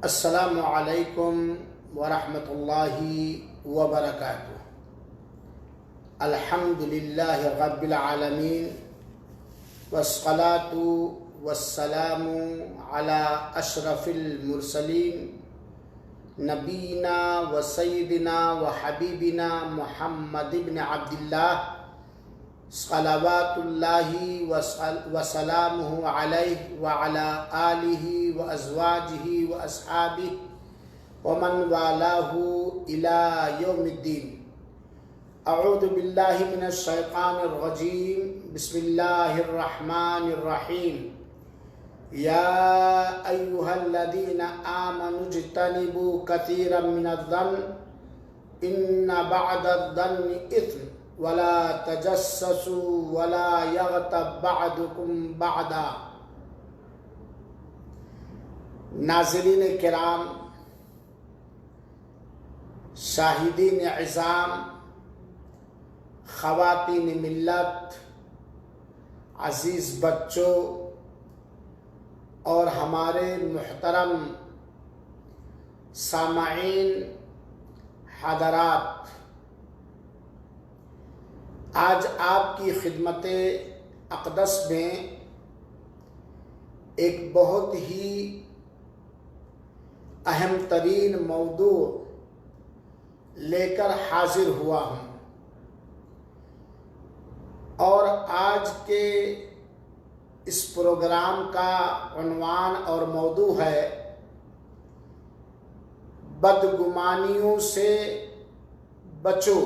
السلام علیکم ورحمۃ اللہ وبرکاتہ۔ الحمد للہ رب العالمین والصلاة والسلام علی اشرف المرسلین نبینا و سیدنا و حبیبنا محمد بن عبداللہ صلوات اللہ وسلامہ علیہ وعلی آلہ وازواجہ واصحابہ ومن والاہ الی یوم الدین۔ اعوذ باللہ من الشیطان الرجیم، بسم اللہ الرحمن الرحیم۔ یا ایہا الذین آمنوا اجتنبوا کثیرا من الظن ان بعض الظن اثم ولا تجسسوا ولا یغتب بعضکم بعضا۔ ناظرین کرام، شاہدین عظام، خواتین ملت، عزیز بچوں اور ہمارے محترم سامعین حضرات، آج آپ کی خدمت اقدس میں ایک بہت ہی اہم ترین موضوع لے کر حاضر ہوا ہوں، اور آج کے اس پروگرام کا عنوان اور موضوع ہے بدگمانیوں سے بچو۔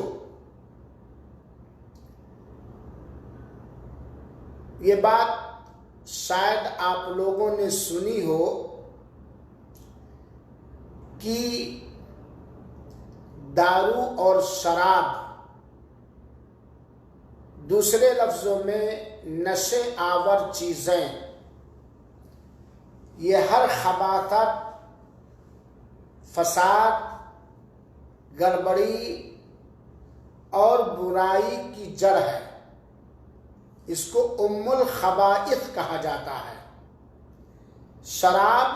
یہ بات شاید آپ لوگوں نے سنی ہو کہ دارو اور شراب، دوسرے لفظوں میں نشے آور چیزیں، یہ ہر خباثت، فساد، گڑبڑی اور برائی کی جڑ ہے۔ اس کو ام الخبائث کہا جاتا ہے۔ شراب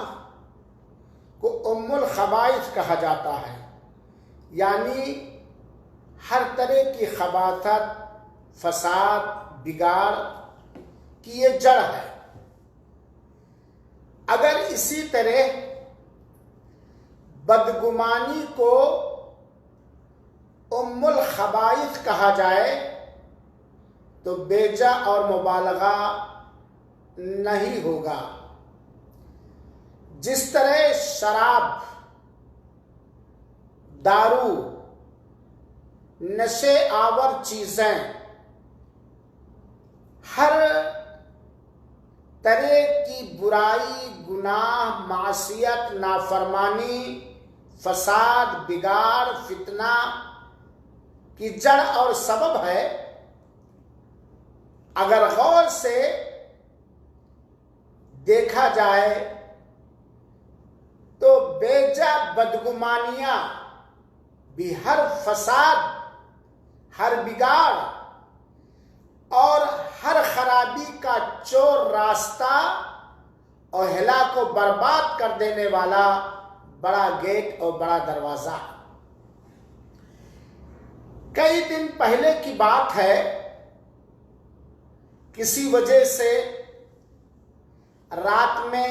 کو ام الخبائث کہا جاتا ہے، یعنی ہر طرح کی خباثت، فساد، بگاڑ کی یہ جڑ ہے۔ اگر اسی طرح بدگمانی کو ام الخبائث کہا جائے تو بیجا اور مبالغہ نہیں ہوگا۔ جس طرح شراب، دارو، نشے آور چیزیں ہر طرح کی برائی، گناہ، معصیت، نافرمانی، فساد، بگاڑ، فتنہ کی جڑ اور سبب ہے، اگر غور سے دیکھا جائے تو بیجا بدگمانیاں بھی ہر فساد، ہر بگاڑ اور ہر خرابی کا چور راستہ اور ہلاک و برباد کر دینے والا بڑا گیٹ اور بڑا دروازہ۔ کئی دن پہلے کی بات ہے، کسی وجہ سے رات میں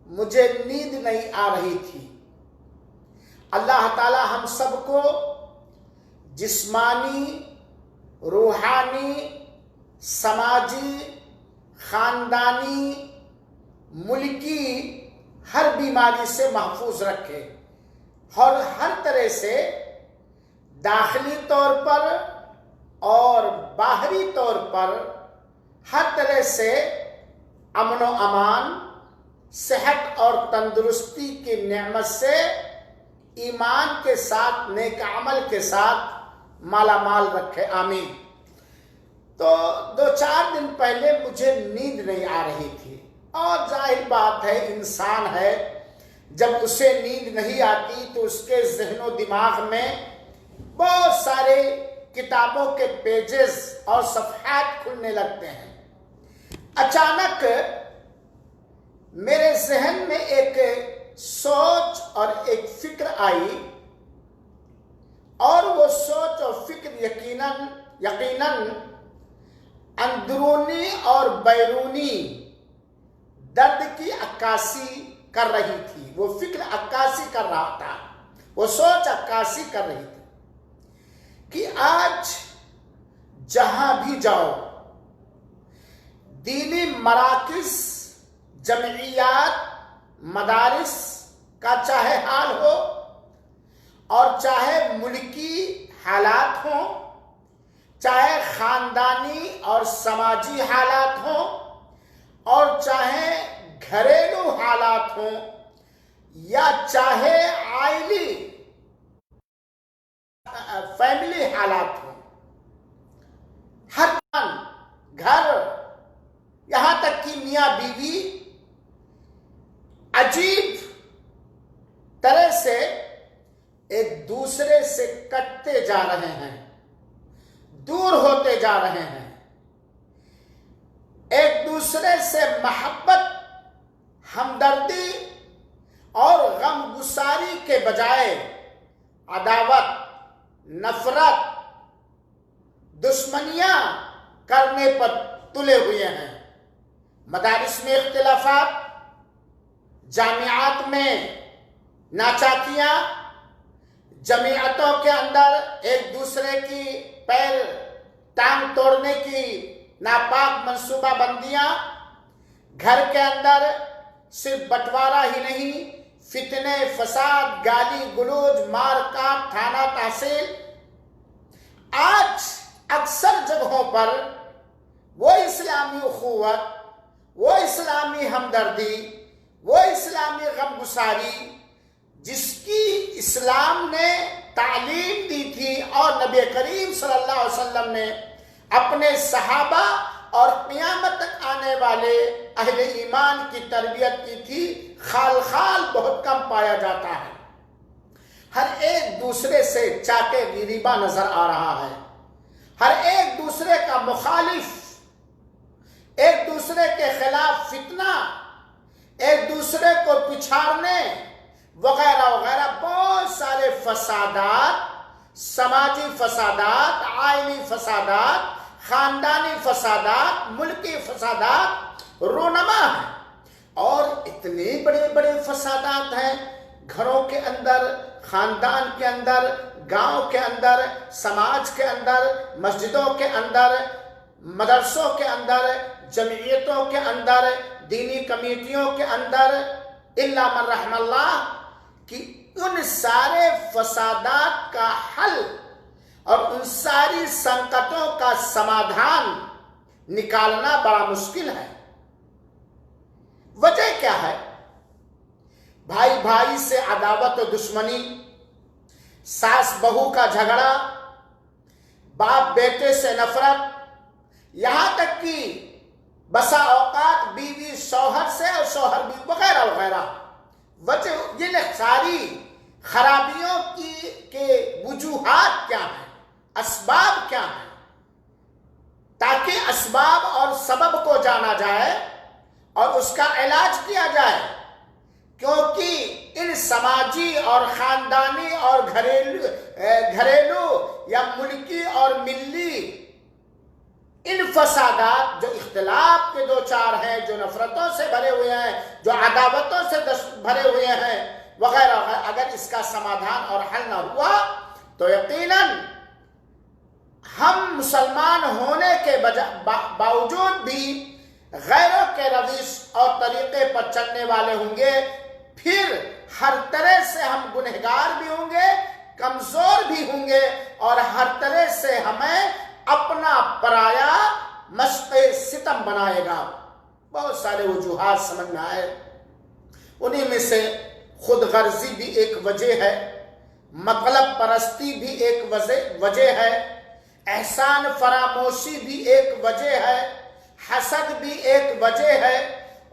مجھے نیند نہیں آ رہی تھی۔ اللہ تعالی ہم سب کو جسمانی، روحانی، سماجی، خاندانی، ملکی ہر بیماری سے محفوظ رکھے، اور ہر طرح سے داخلی طور پر اور باہری طور پر ہر طرح سے امن و امان، صحت اور تندرستی کی نعمت سے ایمان کے ساتھ، نیک عمل کے ساتھ مالا مال رکھے، آمین۔ تو 2-4 دن پہلے مجھے نیند نہیں آ رہی تھی، اور ظاہر بات ہے، انسان ہے، جب اسے نیند نہیں آتی تو اس کے ذہن و دماغ میں بہت سارے کتابوں کے پیجز اور صفحات کھلنے لگتے ہیں۔ اچانک میرے ذہن میں ایک سوچ اور ایک فکر آئی، اور وہ سوچ اور فکر یقیناً اندرونی اور بیرونی درد کی عکاسی کر رہی تھی۔ وہ فکر عکاسی کر رہا تھا، وہ سوچ عکاسی کر رہی تھی کہ آج جہاں بھی جاؤ، دینی مراکز، جمعیات، مدارس کا چاہے حال ہو اور چاہے ملکی حالات ہوں، چاہے خاندانی اور سماجی حالات ہوں، اور چاہے گھریلو حالات ہوں، یا چاہے عائلی فیملی حالات ہوں، ہر گھر، یہاں تک کہ میاں بیوی عجیب طرح سے ایک دوسرے سے کٹتے جا رہے ہیں، دور ہوتے جا رہے ہیں، ایک دوسرے سے محبت، ہمدردی اور غم گساری کے بجائے عداوت، نفرت، دشمنیاں کرنے پر تلے ہوئے ہیں۔ مدارس میں اختلافات، جامعات میں ناچاکیاں، جمعیتوں کے اندر ایک دوسرے کی پیر ٹانگ توڑنے کی ناپاک منصوبہ بندیاں، گھر کے اندر صرف بٹوارہ ہی نہیں، فتنے، فساد، گالی گلوچ، مار کاٹ، تھانہ تحصیل۔ آج اکثر جگہوں پر وہ اسلامی اخوت، وہ اسلامی ہمدردی، وہ اسلامی غم گساری جس کی اسلام نے تعلیم دی تھی اور نبی کریم صلی اللہ علیہ وسلم نے اپنے صحابہ اور قیامت تک آنے والے اہل ایمان کی تربیت کی تھی، خال بہت کم پایا جاتا ہے۔ ہر ایک دوسرے سے چاٹے گریباں نظر آ رہا ہے، ہر ایک دوسرے کا مخالف، ایک دوسرے کے خلاف فتنہ، ایک دوسرے کو پچھاڑنے وغیرہ وغیرہ بہت سارے فسادات، سماجی فسادات، عائلی فسادات، خاندانی فسادات، ملکی فسادات رونما ہیں، اور اتنے بڑے بڑے فسادات ہیں گھروں کے اندر، خاندان کے اندر، گاؤں کے اندر، سماج کے اندر، مسجدوں کے اندر، مدرسوں کے اندر، جمعیتوں کے اندر، دینی کمیٹیوں کے اندر، الا من رحم اللہ، کہ ان سارے فسادات کا حل اور ان ساری سنکٹوں کا سمادھان نکالنا بڑا مشکل ہے۔ وجہ کیا ہے؟ بھائی بھائی سے عداوت و دشمنی، ساس بہو کا جھگڑا، باپ بیٹے سے نفرت، یہاں تک کہ بسا اوقات بیوی شوہر سے اور شوہر بیوی وغیرہ وغیرہ۔ وجہ یہ ساری خرابیوں کے وجوہات کیا ہیں، اسباب کیا ہیں، تاکہ اسباب اور سبب کو جانا جائے اور اس کا علاج کیا جائے، کیونکہ ان سماجی اور خاندانی اور گھریلو یا ملکی اور ملی ان فسادات جو اختلاف کے دو چار ہیں، جو نفرتوں سے بھرے ہوئے ہیں، جو عداوتوں سے بھرے ہوئے ہیں وغیرہ، اگر اس کا سمادھان اور حل نہ ہوا تو یقیناً ہم مسلمان ہونے کے باوجود بھی غیروں کے روش اور طریقے پر چلنے والے ہوں گے، پھر ہر طرح سے ہم گنہگار بھی ہوں گے، کمزور بھی ہوں گے، اور ہر طرح سے ہمیں اپنا پرایا مشق ستم بنائے گا۔ بہت سارے وجوہات سمجھ میں آئے، انہی میں سے خود غرضی بھی ایک وجہ ہے، مطلب پرستی بھی ایک وجہ ہے، احسان فراموشی بھی ایک وجہ ہے، حسد بھی ایک وجہ ہے،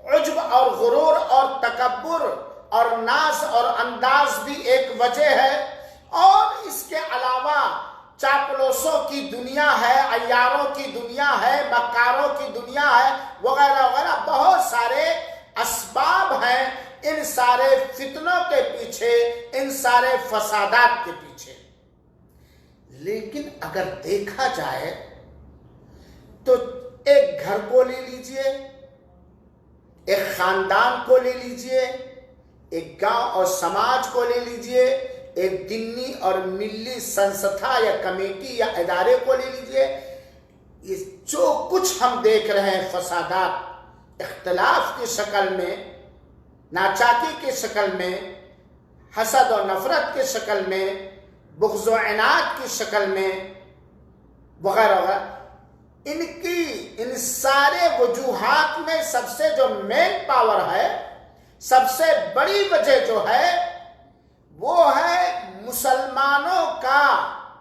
عجب اور غرور اور تکبر اور ناز اور انداز بھی ایک وجہ ہے، اور اس کے علاوہ چاپلوسوں کی دنیا ہے، عیاروں کی دنیا ہے، مکاروں کی دنیا ہے، وغیرہ وغیرہ بہت سارے اسباب ہیں۔ ان سارے فتنوں کے پیچھے، ان سارے فسادات کے پیچھے۔ لیکن اگر دیکھا جائے تو ایک گھر کو لے لیجئے، ایک خاندان کو لے لیجئے، ایک گاؤں اور سماج کو لے لیجئے، ایک دینی اور ملی سنستھا یا کمیٹی یا ادارے کو لے لیجئے، جو کچھ ہم دیکھ رہے ہیں فسادات اختلاف کی شکل میں، ناچاکی کی شکل میں، حسد و نفرت کی شکل میں، بغض و عناد کی شکل میں، وغیرہ وغیرہ، ان سارے وجوہات میں سب سے جو مین پاور ہے، سب سے بڑی وجہ جو ہے وہ ہے مسلمانوں کا۔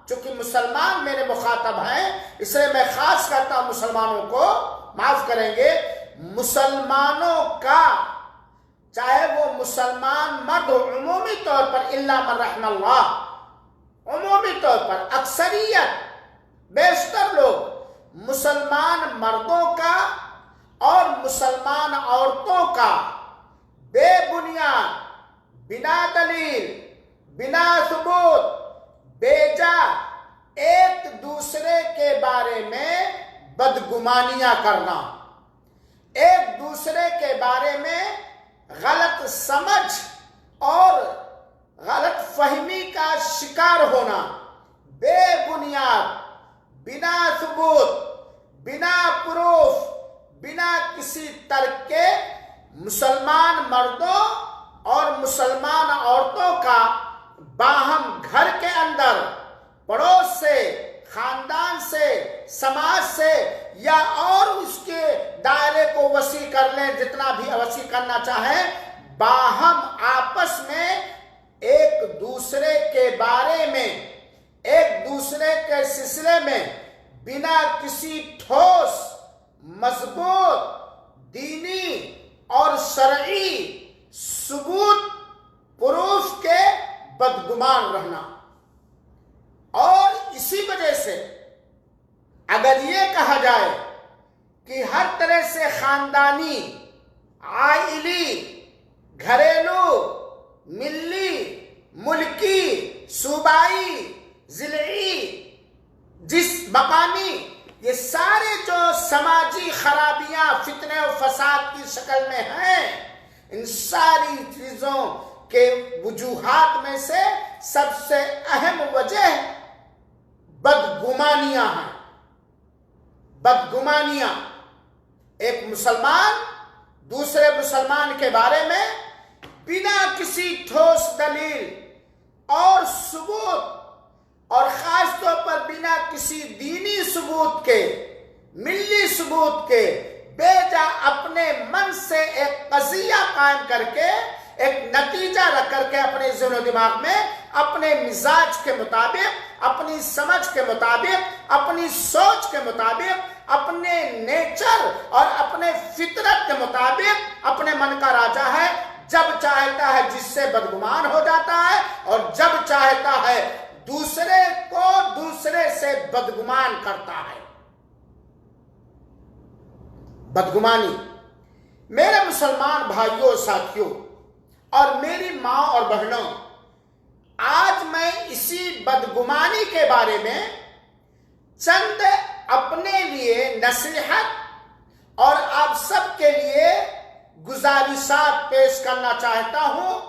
چونکہ مسلمان میرے مخاطب ہیں، اس لیے میں خاص کرتا ہوں مسلمانوں کو، معاف کریں گے، مسلمانوں کا، چاہے وہ مسلمان مرد عمومی طور پر الا من رحم اللہ، عمومی طور پر اکثریت بیشتر لوگ مسلمان مردوں کا اور مسلمان عورتوں کا بے بنیاد، بنا دلیل، بنا ثبوت، بیجا ایک دوسرے کے بارے میں بدگمانیاں کرنا، ایک دوسرے کے بارے میں غلط سمجھ اور غلط فہمی کا شکار ہونا، بے بنیاد، بنا ثبوت، بنا پروف، بنا کسی ترک کے مسلمان مردوں اور مسلمان عورتوں کا باہم گھر کے اندر، پڑوس سے، خاندان سے، سماج سے، یا اور اس کے دائرے کو وسیع کر لیں جتنا بھی وسیع کرنا چاہیں، باہم آپس میں ایک دوسرے کے بارے میں، ایک دوسرے کے سلسلے میں بنا کسی ٹھوس، مضبوط، دینی اور شرعی ثبوت، پروف کے بدگمان رہنا۔ اور اسی وجہ سے اگر یہ کہا جائے کہ ہر طرح سے خاندانی، عائلی، گھریلو، ملی، ملکی، صوبائی، ضلعی، جس مقامی، یہ سارے جو سماجی خرابیاں فتنے و فساد کی شکل میں ہیں، ان ساری چیزوں کے وجوہات میں سے سب سے اہم وجہ بدگمانیاں ہیں۔ بدگمانیاں، ایک مسلمان دوسرے مسلمان کے بارے میں بنا کسی ٹھوس دلیل اور ثبوت، اور خاص طور پر بنا کسی دینی ثبوت کے، ملی ثبوت کے، بیجا اپنے من سے ایک قضیہ قائم کر کے، ایک نتیجہ رکھ کر کے اپنے ذہن و دماغ میں، اپنے مزاج کے مطابق، اپنی سمجھ کے مطابق، اپنی سوچ کے مطابق، اپنے نیچر اور اپنے فطرت کے مطابق اپنے من کا راجا ہے، جب چاہتا ہے جس سے بدگمان ہو جاتا ہے، اور جب چاہتا ہے دوسرے کو دوسرے سے بدگمان کرتا ہے۔ بدگمانی، میرے مسلمان بھائیوں اور ساتھیوں اور میری ماں اور بہنوں، آج میں اسی بدگمانی کے بارے میں چند اپنے لیے نصیحت اور آپ سب کے لیے گزارشات پیش کرنا چاہتا ہوں،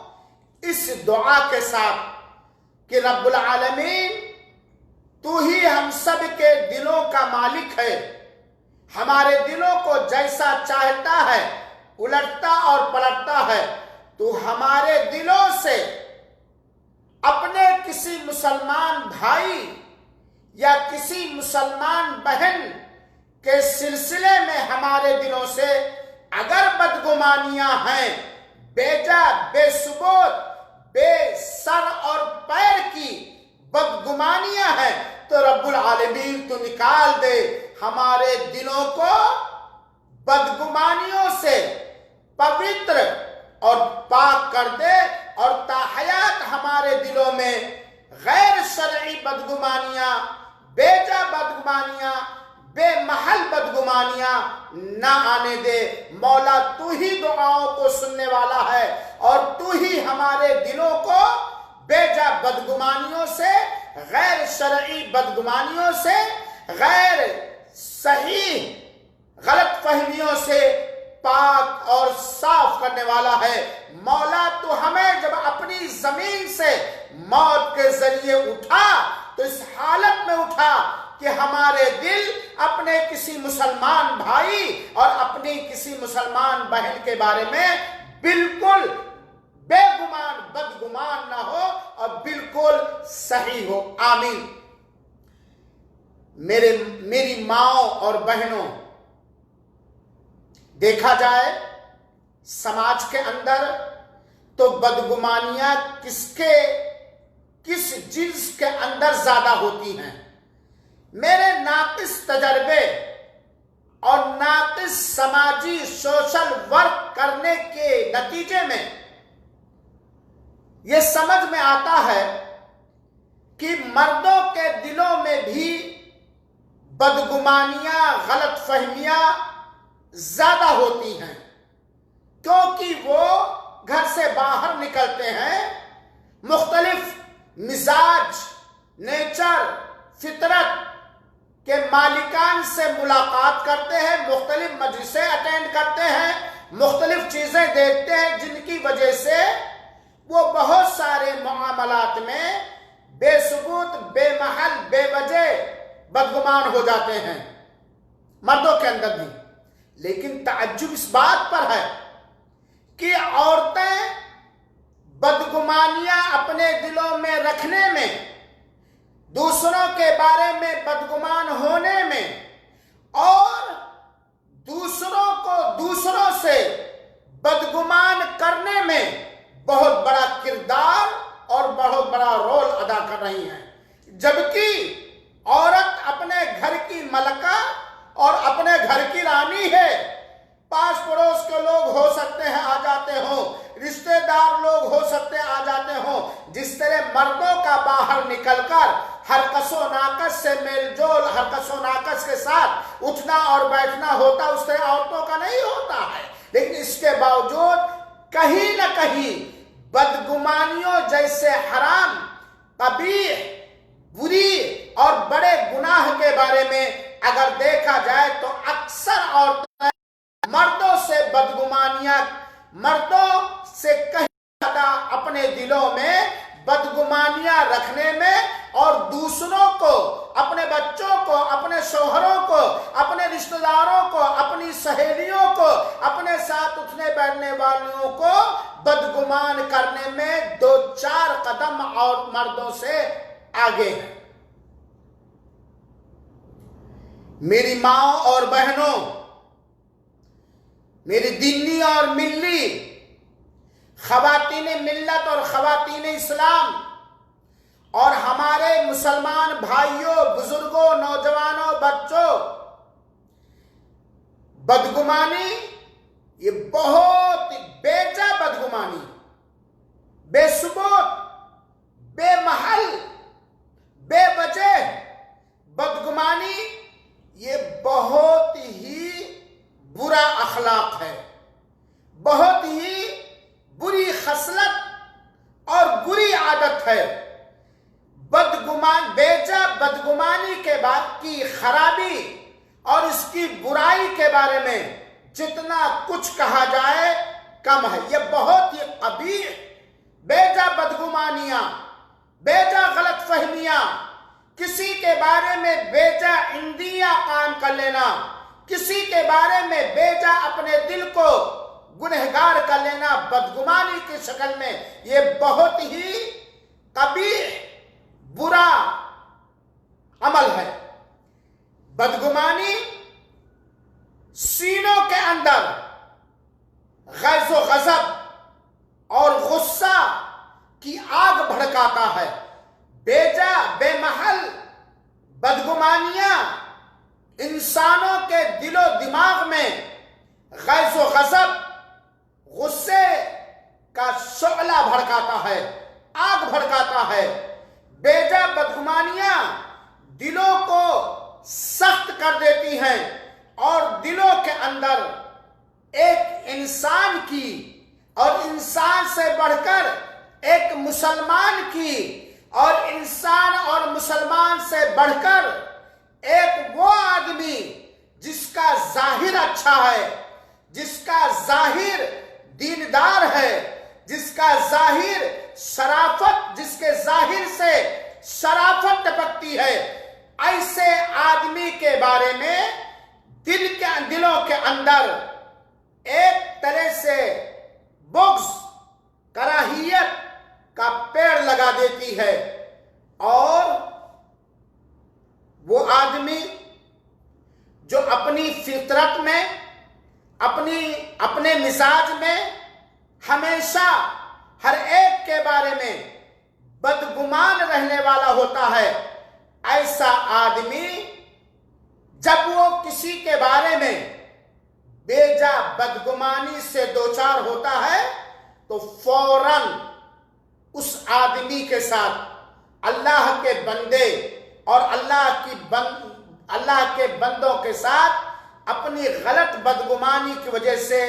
اس دعا کے ساتھ کہ رب العالمین تو ہی ہم سب کے دلوں کا مالک ہے، ہمارے دلوں کو جیسا چاہتا ہے الٹتا اور پلٹتا ہے، تو ہمارے دلوں سے اپنے کسی مسلمان بھائی یا کسی مسلمان بہن کے سلسلے میں ہمارے دلوں سے اگر بدگمانیاں ہیں، بیجا، بے ثبوت، بے سر اور پیر کی بدگمانیاں ہیں، تو رب العالمین تو نکال دے، ہمارے دلوں کو بدگمانیوں سے پوتر اور پاک کر دے، اور تاحیات ہمارے دلوں میں غیر شرعی بدگمانیاں، بیجا بدگمانیاں، بے محل بدگمانیاں نہ آنے دے۔ مولا تو ہی دعاؤں کو سننے والا ہے اور تو ہی ہمارے دلوں کو بے جا بدگمانیوں سے، غیر شرعی بدگمانیوں سے، غیر صحیح غلط فہمیوں سے پاک اور صاف کرنے والا ہے۔ مولا تو ہمیں جب اپنی زمین سے موت کے ذریعے اٹھا تو اس حالت میں اٹھا کہ ہمارے دل اپنے کسی مسلمان بھائی اور اپنی کسی مسلمان بہن کے بارے میں بالکل بے گمان بدگمان نہ ہو اور بالکل صحیح ہو۔ آمین۔ میری ماؤں اور بہنوں، دیکھا جائے سماج کے اندر تو بدگمانیاں کس جنس کے اندر زیادہ ہوتی ہیں؟ میرے ناقص تجربے اور ناقص سماجی سوشل ورک کرنے کے نتیجے میں یہ سمجھ میں آتا ہے کہ مردوں کے دلوں میں بھی بدگمانیاں، غلط فہمیاں زیادہ ہوتی ہیں، کیونکہ وہ گھر سے باہر نکلتے ہیں، مختلف مزاج، نیچر، فطرت کے مالکان سے ملاقات کرتے ہیں، مختلف مجلسیں اٹینڈ کرتے ہیں، مختلف چیزیں دیکھتے ہیں، جن کی وجہ سے وہ بہت سارے معاملات میں بے ثبوت، بے محل، بے وجہ بدگمان ہو جاتے ہیں، مردوں کے اندر بھی۔ لیکن تعجب اس بات پر ہے کہ عورتیں بدگمانیاں اپنے دلوں میں رکھنے میں، دوسروں کے بارے میں بدگمان ہونے میں اور دوسروں کو دوسروں سے بدگمان کرنے میں بہت بڑا کردار اور بہت بڑا رول ادا کر رہی ہیں، جبکہ عورت اپنے گھر کی ملکہ اور اپنے گھر کی رانی ہے۔ پاس پڑوس کے لوگ ہو سکتے ہیں آ جاتے ہوں، رشتہ دار لوگ ہو سکتے ہیں آ جاتے ہوں، جس طرح مردوں کا باہر نکل کر ہر کس و ناقص سے میل جول، ہر کس و ناقص کے ساتھ اٹھنا اور بیٹھنا ہوتا، اس طرح عورتوں کا نہیں ہوتا ہے۔ لیکن اس کے باوجود کہیں نہ کہیں بدگمانیوں جیسے حرام، قبیح، بری اور بڑے گناہ کے بارے میں اگر دیکھا جائے تو اکثر عورتیں مردوں سے بدگمانیاں، مردوں سے کہیں زیادہ اپنے دلوں میں بدگمانیاں رکھنے میں اور دوسروں کو، اپنے بچوں کو، اپنے شوہروں کو، اپنے رشتہ داروں کو، اپنی سہیلیوں کو، اپنے ساتھ اٹھنے بیٹھنے والوں کو بدگمان کرنے میں 2-4 قدم اور مردوں سے آگے ہیں۔ میری ماں اور بہنوں، میری دینی اور ملی خواتین ملت اور خواتین اسلام اور ہمارے مسلمان بھائیوں، بزرگوں، نوجوانوں، بچوں، بدگمانی یہ بہت بے جا بدگمانی، بے ثبوت، بے محل، بے وجہ بدگمانی یہ بہت ہی برا اخلاق ہے، بہت ہی بری خصلت اور بری عادت ہے۔ بیجا بدگمانی کے بعد کی خرابی اور اس کی برائی کے بارے میں جتنا کچھ کہا جائے کم ہے۔ یہ بہت ہی قبیح، بیجا بدگمانیاں، بیجا غلط فہمیاں، کسی کے بارے میں بیجا اندیاں قائم کر لینا، کسی کے بارے میں بیجا اپنے دل کو گنہگار کر لینا بدگمانی کی شکل میں، یہ بہت ہی قبیح، برا عمل ہے۔ بدگمانی سینوں کے اندر غیظ و غضب اور غصہ کی آگ بھڑکاتا ہے۔ بیجا، بے محل بدگمانیاں انسانوں کے دل و دماغ میں غیظ و غضب، غصے کا شعلہ بھڑکاتا ہے، آگ بھڑکاتا ہے۔ بیجا بدگمانیاں دلوں کو سخت کر دیتی ہیں اور دلوں کے اندر ایک انسان کی اور انسان سے بڑھ کر ایک مسلمان کی اور انسان اور مسلمان سے بڑھ کر ایک وہ آدمی جس کا ظاہر اچھا ہے، جس کا ظاہر دیندار ہے، جس کا ظاہر شرافت، جس کے ظاہر سے شرافت ٹپکتی ہے، ایسے آدمی کے بارے میں دلوں کے اندر ایک طرح سے بغض، کراہیت کا پیڑ لگا دیتی ہے، اور وہ آدمی جو اپنی فطرت میں اپنے مزاج میں ہمیشہ ہر ایک کے بارے میں بدگمان رہنے والا ہوتا ہے، ایسا آدمی جب وہ کسی کے بارے میں بیجا بدگمانی سے دوچار ہوتا ہے تو فوراً اس آدمی کے ساتھ اللہ کے بندے اور اللہ کے بندوں کے ساتھ اپنی غلط بدگمانی کی وجہ سے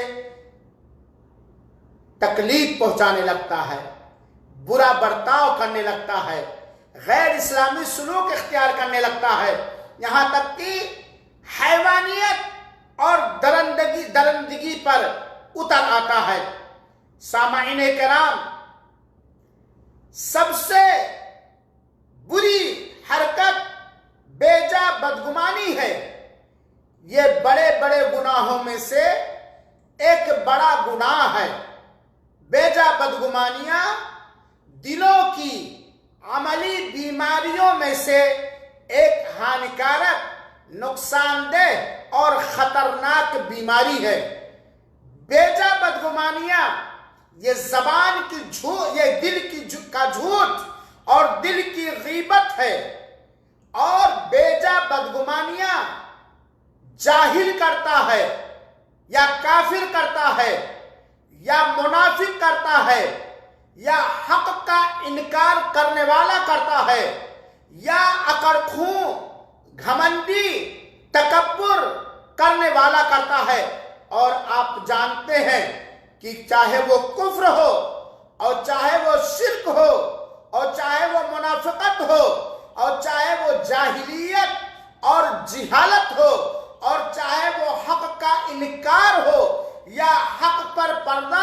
تکلیف پہنچانے لگتا ہے، برا برتاؤ کرنے لگتا ہے، غیر اسلامی سلوک اختیار کرنے لگتا ہے، یہاں تک کہ حیوانیت اور درندگی پر اتر آتا ہے۔ سامعین کرام، سب سے بری حرکت بیجا بدگمانی ہے۔ یہ بڑے بڑے گناہوں میں سے ایک بڑا گناہ ہے۔ بیجا بدگمانیاں دلوں کی عملی بیماریوں میں سے ایک ہانیکارک، نقصان دہ اور خطرناک بیماری ہے۔ بیجا بدگمانیاں یہ زبان کی جھوٹ، یہ دل کا جھوٹ اور دل کی غیبت ہے، اور بیجا بدگمانیاں جاہل کرتا ہے یا کافر کرتا ہے یا منافق کرتا ہے یا حق کا انکار کرنے والا کرتا ہے یا اکڑ خوں، گھمنڈی، تکبر کرنے والا کرتا ہے۔ اور آپ جانتے ہیں کہ چاہے وہ کفر ہو اور چاہے وہ شرک ہو اور چاہے وہ منافقت ہو اور چاہے وہ جاہلیت اور جہالت ہو اور چاہے وہ حق کا انکار ہو یا حق پر پردہ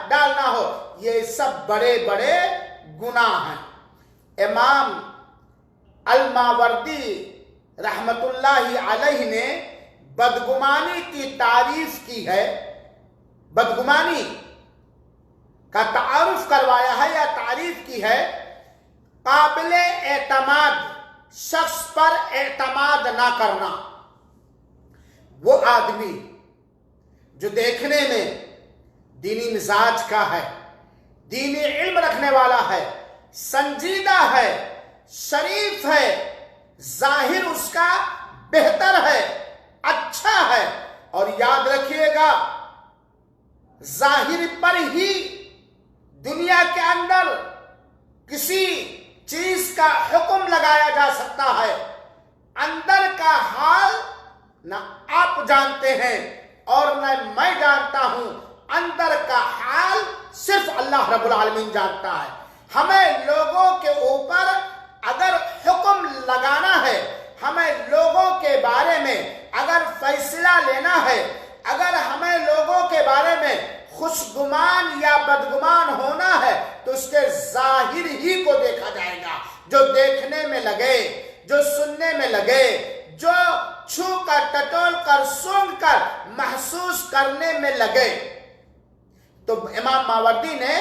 ڈالنا ہو، یہ سب بڑے بڑے گناہ ہیں۔ امام الماوردی رحمت اللہ علیہ نے بدگمانی کی تعریف کی ہے، بدگمانی کا تعارف کروایا ہے یا تعریف کی ہے: قابل اعتماد شخص پر اعتماد نہ کرنا۔ وہ آدمی جو دیکھنے میں دینی مزاج کا ہے، دینی علم رکھنے والا ہے، سنجیدہ ہے، شریف ہے، ظاہر اس کا بہتر ہے، اچھا ہے، اور یاد رکھیے گا ظاہر پر ہی دنیا کے اندر کسی چیز کا حکم لگایا جا سکتا ہے، اندر کا حال نہ آپ جانتے ہیں اور نہ میں جانتا ہوں، اندر کا حال صرف اللہ رب العالمین جانتا ہے۔ ہمیں لوگوں کے اوپر اگر حکم لگانا ہے، ہمیں لوگوں کے بارے میں اگر فیصلہ لینا ہے، اگر ہمیں لوگوں کے بارے میں خوشگمان یا بدگمان ہونا ہے تو اس کے ظاہر ہی کو دیکھا جائے گا۔ جو دیکھنے میں لگے، جو سننے میں لگے، جو چھو کر، ٹٹول کر، سونگھ کر محسوس کرنے میں لگے۔ تو امام ماوردی نے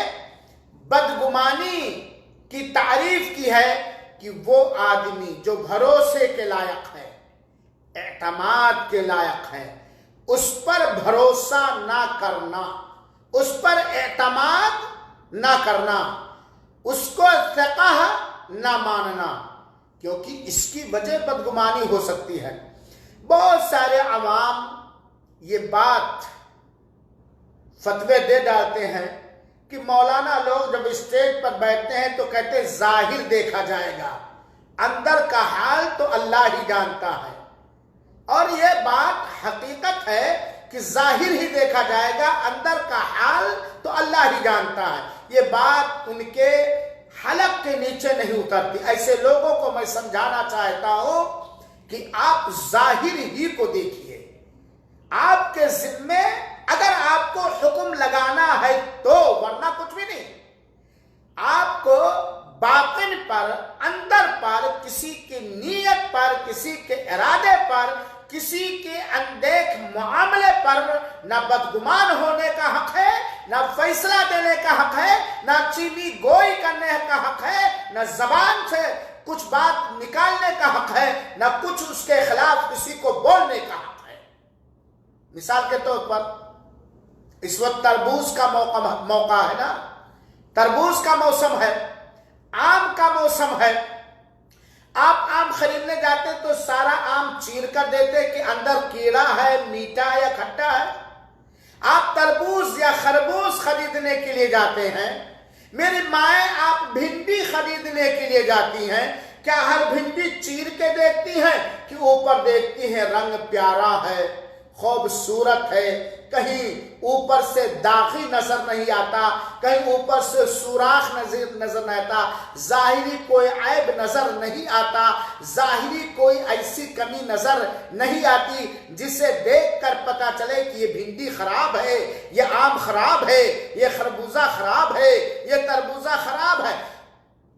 بدگمانی کی تعریف کی ہے کہ وہ آدمی جو بھروسے کے لائق ہے، اعتماد کے لائق ہے، اس پر بھروسہ نہ کرنا، اس پر اعتماد نہ کرنا، اس کو ثقہ نہ ماننا، کیونکہ اس کی وجہ بدگمانی ہو سکتی ہے۔ بہت سارے عوام یہ بات فتوے دے ڈالتے ہیں کہ مولانا لوگ جب اسٹیج پر بیٹھتے ہیں تو کہتے ہیں ظاہر دیکھا جائے گا، اندر کا حال تو اللہ ہی جانتا ہے. اور یہ بات حقیقت ہے کہ ظاہر ہی دیکھا جائے گا، اندر کا حال تو اللہ ہی جانتا ہے. یہ بات ان کے حلق کے نیچے نہیں اترتی. ایسے لوگوں کو میں سمجھانا چاہتا ہوں کہ آپ ظاہر ہی کو دیکھیے. آپ کے ذمے اگر آپ کو حکم لگانا ہے تو، ورنہ کچھ بھی نہیں. آپ کو باطن پر، اندر پر، کسی کی نیت پر، کسی کے ارادے پر، کسی کے اندیکھ معاملے پر نہ بدگمان ہونے کا حق ہے، نہ فیصلہ دینے کا حق ہے، نہ چینی گوئی کرنے کا حق ہے، نہ زبان سے کچھ بات نکالنے کا حق ہے، نہ کچھ اس کے خلاف کسی کو بولنے کا حق ہے. مثال کے طور پر اس وقت تربوز کا موقع ہے نا، تربوز کا موسم ہے، آم کا موسم ہے. آپ آم خریدنے جاتے تو سارا آم چیر کر دیتے کہ اندر کیڑا ہے، میٹھا یا کھٹا ہے. آپ تربوز یا خربوز خریدنے کے لیے جاتے ہیں. میری مائیں آپ بھنڈی خریدنے کے لیے جاتی ہیں، کیا ہر بھنڈی چیر کے دیکھتی ہیں کہ اوپر دیکھتی ہیں رنگ پیارا ہے، خوبصورت ہے، کہیں اوپر سے داغی نظر نہیں آتا، کہیں اوپر سے سوراخ نظر نہیں آتا، ظاہری کوئی عیب نظر نہیں آتا، ظاہری کوئی ایسی کمی نظر نہیں آتی جسے دیکھ کر پتا چلے کہ یہ بھنڈی خراب ہے، یہ آم خراب ہے، یہ خربوزہ خراب ہے، یہ تربوزہ خراب ہے.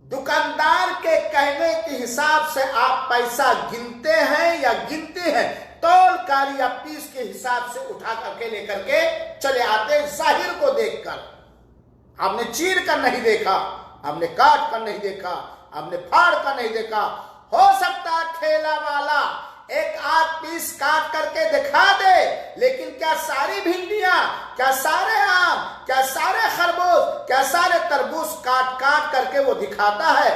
دکاندار کے کہنے کے حساب سے آپ پیسہ گنتے ہیں یا گنتے ہیں؟ تول کاری یا پیس کے حساب سے اٹھا کر کے لے کر کے چلے آتے. ظاہر کو دیکھ کر آپ نے چیر کر نہیں دیکھا، آپ نے کاٹ کر نہیں دیکھا، آپ نے پھاڑ کر نہیں دیکھا. ہو سکتا ٹھیلا والا ایک آدھ پیس کاٹ کر کے دکھا دے، لیکن کیا ساری بھنڈیاں، کیا سارے آم، کیا سارے خربوز، کیا سارے تربوز کاٹ کر کے وہ دکھاتا ہے؟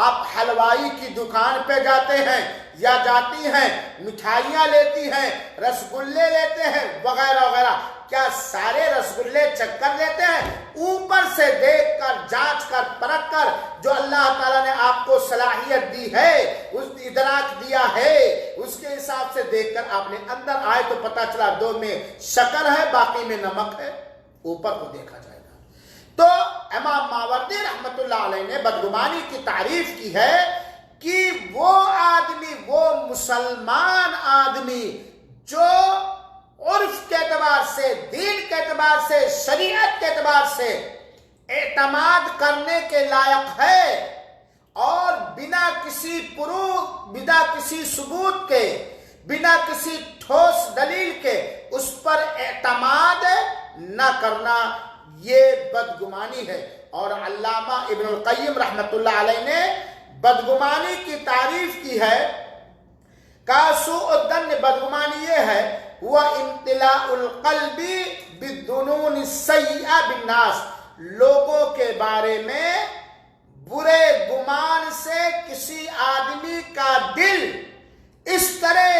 آپ حلوائی کی دکان پہ جاتے ہیں یا جاتی ہیں، مٹھائیاں لیتی ہیں، رسگلے لیتے ہیں وغیرہ وغیرہ، کیا سارے رسگلے چکر لیتے ہیں؟ اوپر سے دیکھ کر، جانچ کر، پرکھ کر، جو اللہ تعالیٰ نے آپ کو صلاحیت دی ہے، اس ادراک دیا ہے، اس کے حساب سے دیکھ کر آپ نے اندر آئے تو پتا چلا دو میں شکر ہے، باقی میں نمک ہے. اوپر کو دیکھا جائے گا. تو امام ماوردی رحمت اللہ علیہ نے بدگمانی کی تعریف کی ہے کہ وہ آدمی، وہ مسلمان آدمی جو عرف کے اعتبار سے، دین کے اعتبار سے، شریعت کے اعتبار سے اعتماد کرنے کے لائق ہے اور بنا کسی پروف، بنا کسی ثبوت کے، بنا کسی ٹھوس دلیل کے اس پر اعتماد نہ کرنا، یہ بدگمانی ہے. اور علامہ ابن القیم رحمت اللہ علیہ نے بدگمانی کی تعریف کی ہے. سوء الظن، بدگمانی یہ ہے وہ امتلاء القلب بالظنون السیئہ بالناس، لوگوں کے بارے میں برے گمان سے کسی آدمی کا دل اس طرح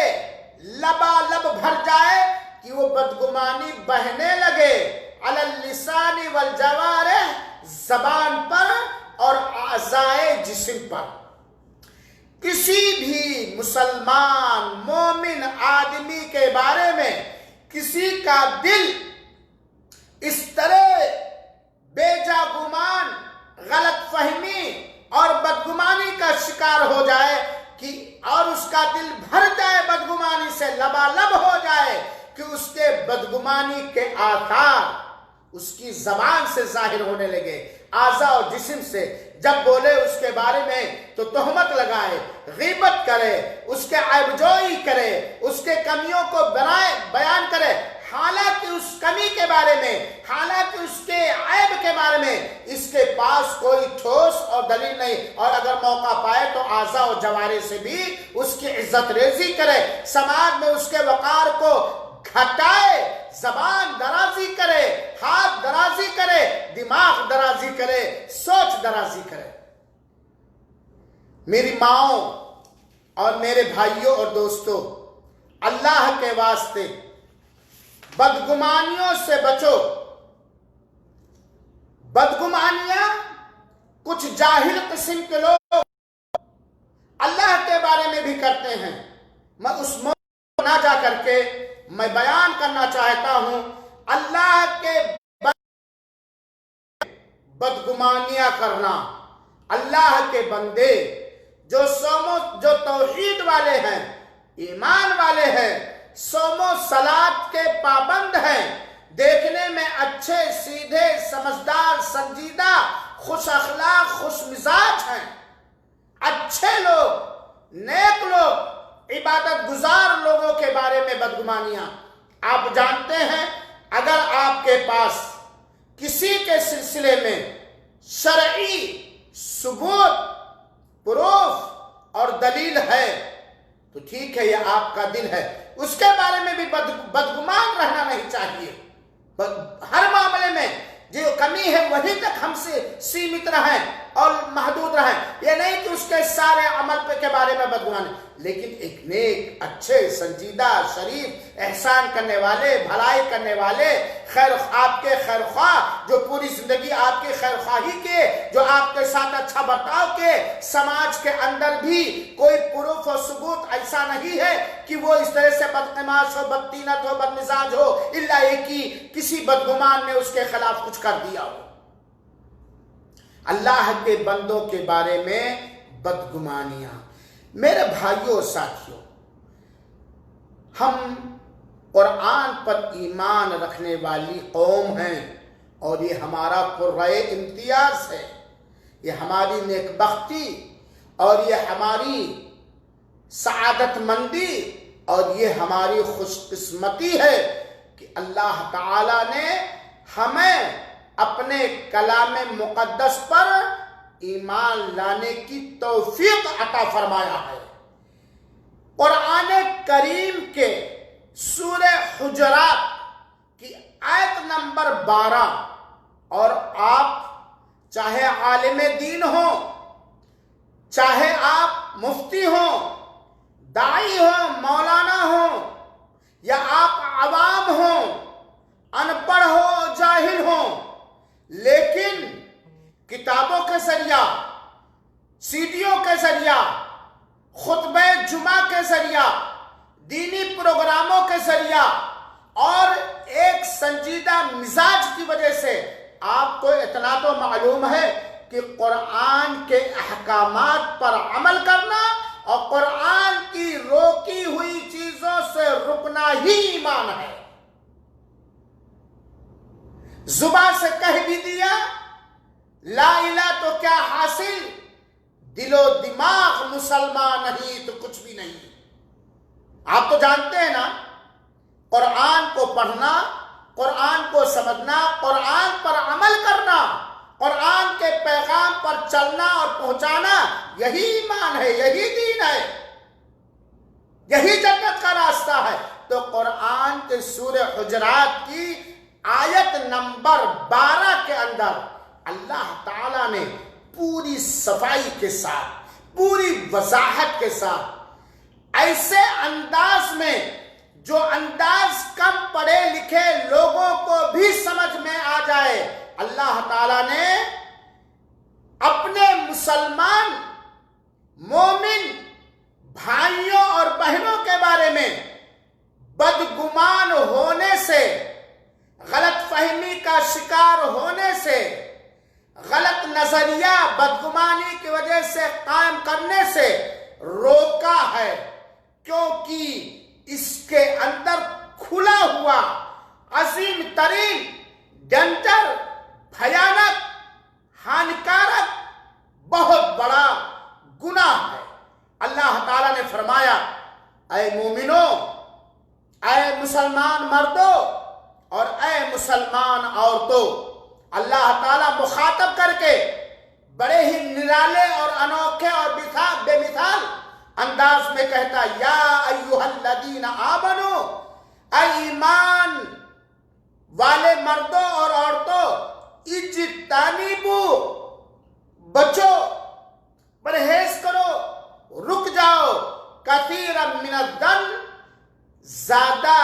لبالب بھر جائے کہ وہ بدگمانی بہنے لگے علی اللسان والجوارح، زبان پر اور اعضائے جسم پر. کسی بھی مسلمان مومن آدمی کے بارے میں کسی کا دل اس طرح بیجا گمان، غلط فہمی اور بدگمانی کا شکار ہو جائے کہ اور اس کا دل بھر جائے بدگمانی سے، لبالب ہو جائے کہ اس کے بدگمانی کے آثار اس کی زبان سے ظاہر ہونے لگے، اعضاء اور جسم سے. جب بولے اس کے بارے میں تو تہمت لگائے، غیبت کرے، اس کے عیب جوئی کرے، اس کے کمیوں کو بیان کرے، حالانکہ اس کمی کے بارے میں، حالانکہ اس کے عیب کے بارے میں اس کے پاس کوئی ٹھوس اور دلیل نہیں. اور اگر موقع پائے تو اعضاء و جوارح سے بھی اس کی عزت ریزی کرے، سماج میں اس کے وقار کو گھٹائے، زبان درازی کرے، ہاتھ درازی کرے، دماغ درازی کرے، سوچ درازی کرے. میری ماؤں اور میرے بھائیوں اور دوستوں، اللہ کے واسطے بدگمانیوں سے بچو. بدگمانیاں کچھ جاہل قسم کے لوگ اللہ بھی کرتے ہیں. میں اس موضوع نہ جا کر کے میں بیان کرنا چاہتا ہوں اللہ کے بدگمانیاں کرنا. اللہ کے بندے جو توحید والے ہیں، ایمان والے ہیں، صوم و صلات کے پابند ہیں، دیکھنے میں اچھے سیدھے سمجھدار سنجیدہ خوش اخلاق خوش مزاج ہیں، اچھے لوگ نیک لوگ عبادت گزار لوگوں کے بارے میں بدگمانیاں. آپ جانتے ہیں اگر آپ کے پاس کسی کے سلسلے میں شرعی ثبوت پروف اور دلیل ہے تو ٹھیک ہے، یہ آپ کا دل ہے، اس کے بارے میں بھی بدگمان رہنا نہیں چاہیے. ہر معاملے میں جو کمی ہے وہیں تک ہم سے سیمت رہیں اور محدود رہیں. یہ نہیں کہ اس کے سارے عمل کے بارے میں بدگمان. لیکن ایک نیک اچھے سنجیدہ شریف احسان کرنے والے بھلائی کرنے والے آپ کے خیر خواہ جو پوری زندگی آپ کی خیر خواہی کے، جو آپ کے ساتھ اچھا برتاؤ کے، سماج کے اندر بھی کوئی پروف و ثبوت ایسا نہیں ہے کہ وہ اس طرح سے بدقماش ہو، بدطینت ہو، بدمزاج ہو، الا یہ کہ کسی بدگمان نے اس کے خلاف کچھ کر دیا ہو. اللہ کے بندوں کے بارے میں بدگمانیاں. میرے بھائیوں ساتھیوں، ہم قرآن پر ایمان رکھنے والی قوم ہیں اور یہ ہمارا قرۂ امتیاز ہے، یہ ہماری نیک بختی اور یہ ہماری سعادت مندی اور یہ ہماری خوش قسمتی ہے کہ اللہ تعالی نے ہمیں اپنے کلام مقدس پر ایمان لانے کی توفیق عطا فرمایا ہے. قرآن کریم کے سورہ حجرات کی آیت نمبر 12، اور آپ چاہے عالم دین ہو، چاہے آپ مفتی ہو، داعی ہو، مولانا ہو، یا آپ عوام ہو، ان پڑھ ہو، جاہل ہو، لیکن کتابوں کے ذریعہ، سیڈیوں کے ذریعہ، خطبہ جمعہ کے ذریعہ، دینی پروگراموں کے ذریعہ اور ایک سنجیدہ مزاج کی وجہ سے آپ کو اتنا تو معلوم ہے کہ قرآن کے احکامات پر عمل کرنا اور قرآن کی روکی ہوئی چیزوں سے رکنا ہی ایمان ہے. زبان سے کہہ بھی دیا لا الہ تو کیا حاصل، دل و دماغ مسلمان نہیں تو کچھ بھی نہیں. آپ تو جانتے ہیں نا، قرآن کو پڑھنا، قرآن کو سمجھنا، قرآن پر عمل کرنا، قرآن کے پیغام پر چلنا اور پہنچانا، یہی ایمان ہے، یہی دین ہے، یہی جنت کا راستہ ہے. تو قرآن کے سورہ حجرات کی آیت نمبر 12 کے اندر اللہ تعالیٰ نے پوری صفائی کے ساتھ، پوری وضاحت کے ساتھ، ایسے انداز میں جو انداز کم پڑھے لکھے لوگوں کو بھی سمجھ میں آ جائے، اللہ تعالیٰ نے اپنے مسلمان مومن بھائیوں اور بہنوں کے بارے میں بدگمان ہونے سے، غلط فہمی کا شکار ہونے سے، غلط نظریہ بدگمانی کی وجہ سے قائم کرنے سے روکا ہے، کیونکہ اس کے اندر کھلا ہوا عظیم ترین ڈنجر بھیانک ہانیکارک بہت بڑا گناہ ہے. اللہ تعالیٰ نے فرمایا اے مومنوں، اے مسلمان مردوں اور اے مسلمان عورتوں، اللہ تعالیٰ مخاطب کر کے بڑے ہی نرالے اور انوکھے اور بے مثال انداز میں کہتا یا ایھا الذین آمنو، اے ایمان والے مردوں اور عورتوں، اجتنبو، بچو، پرہیز کرو، رک جاؤ، کثیرا من الظن، زیادہ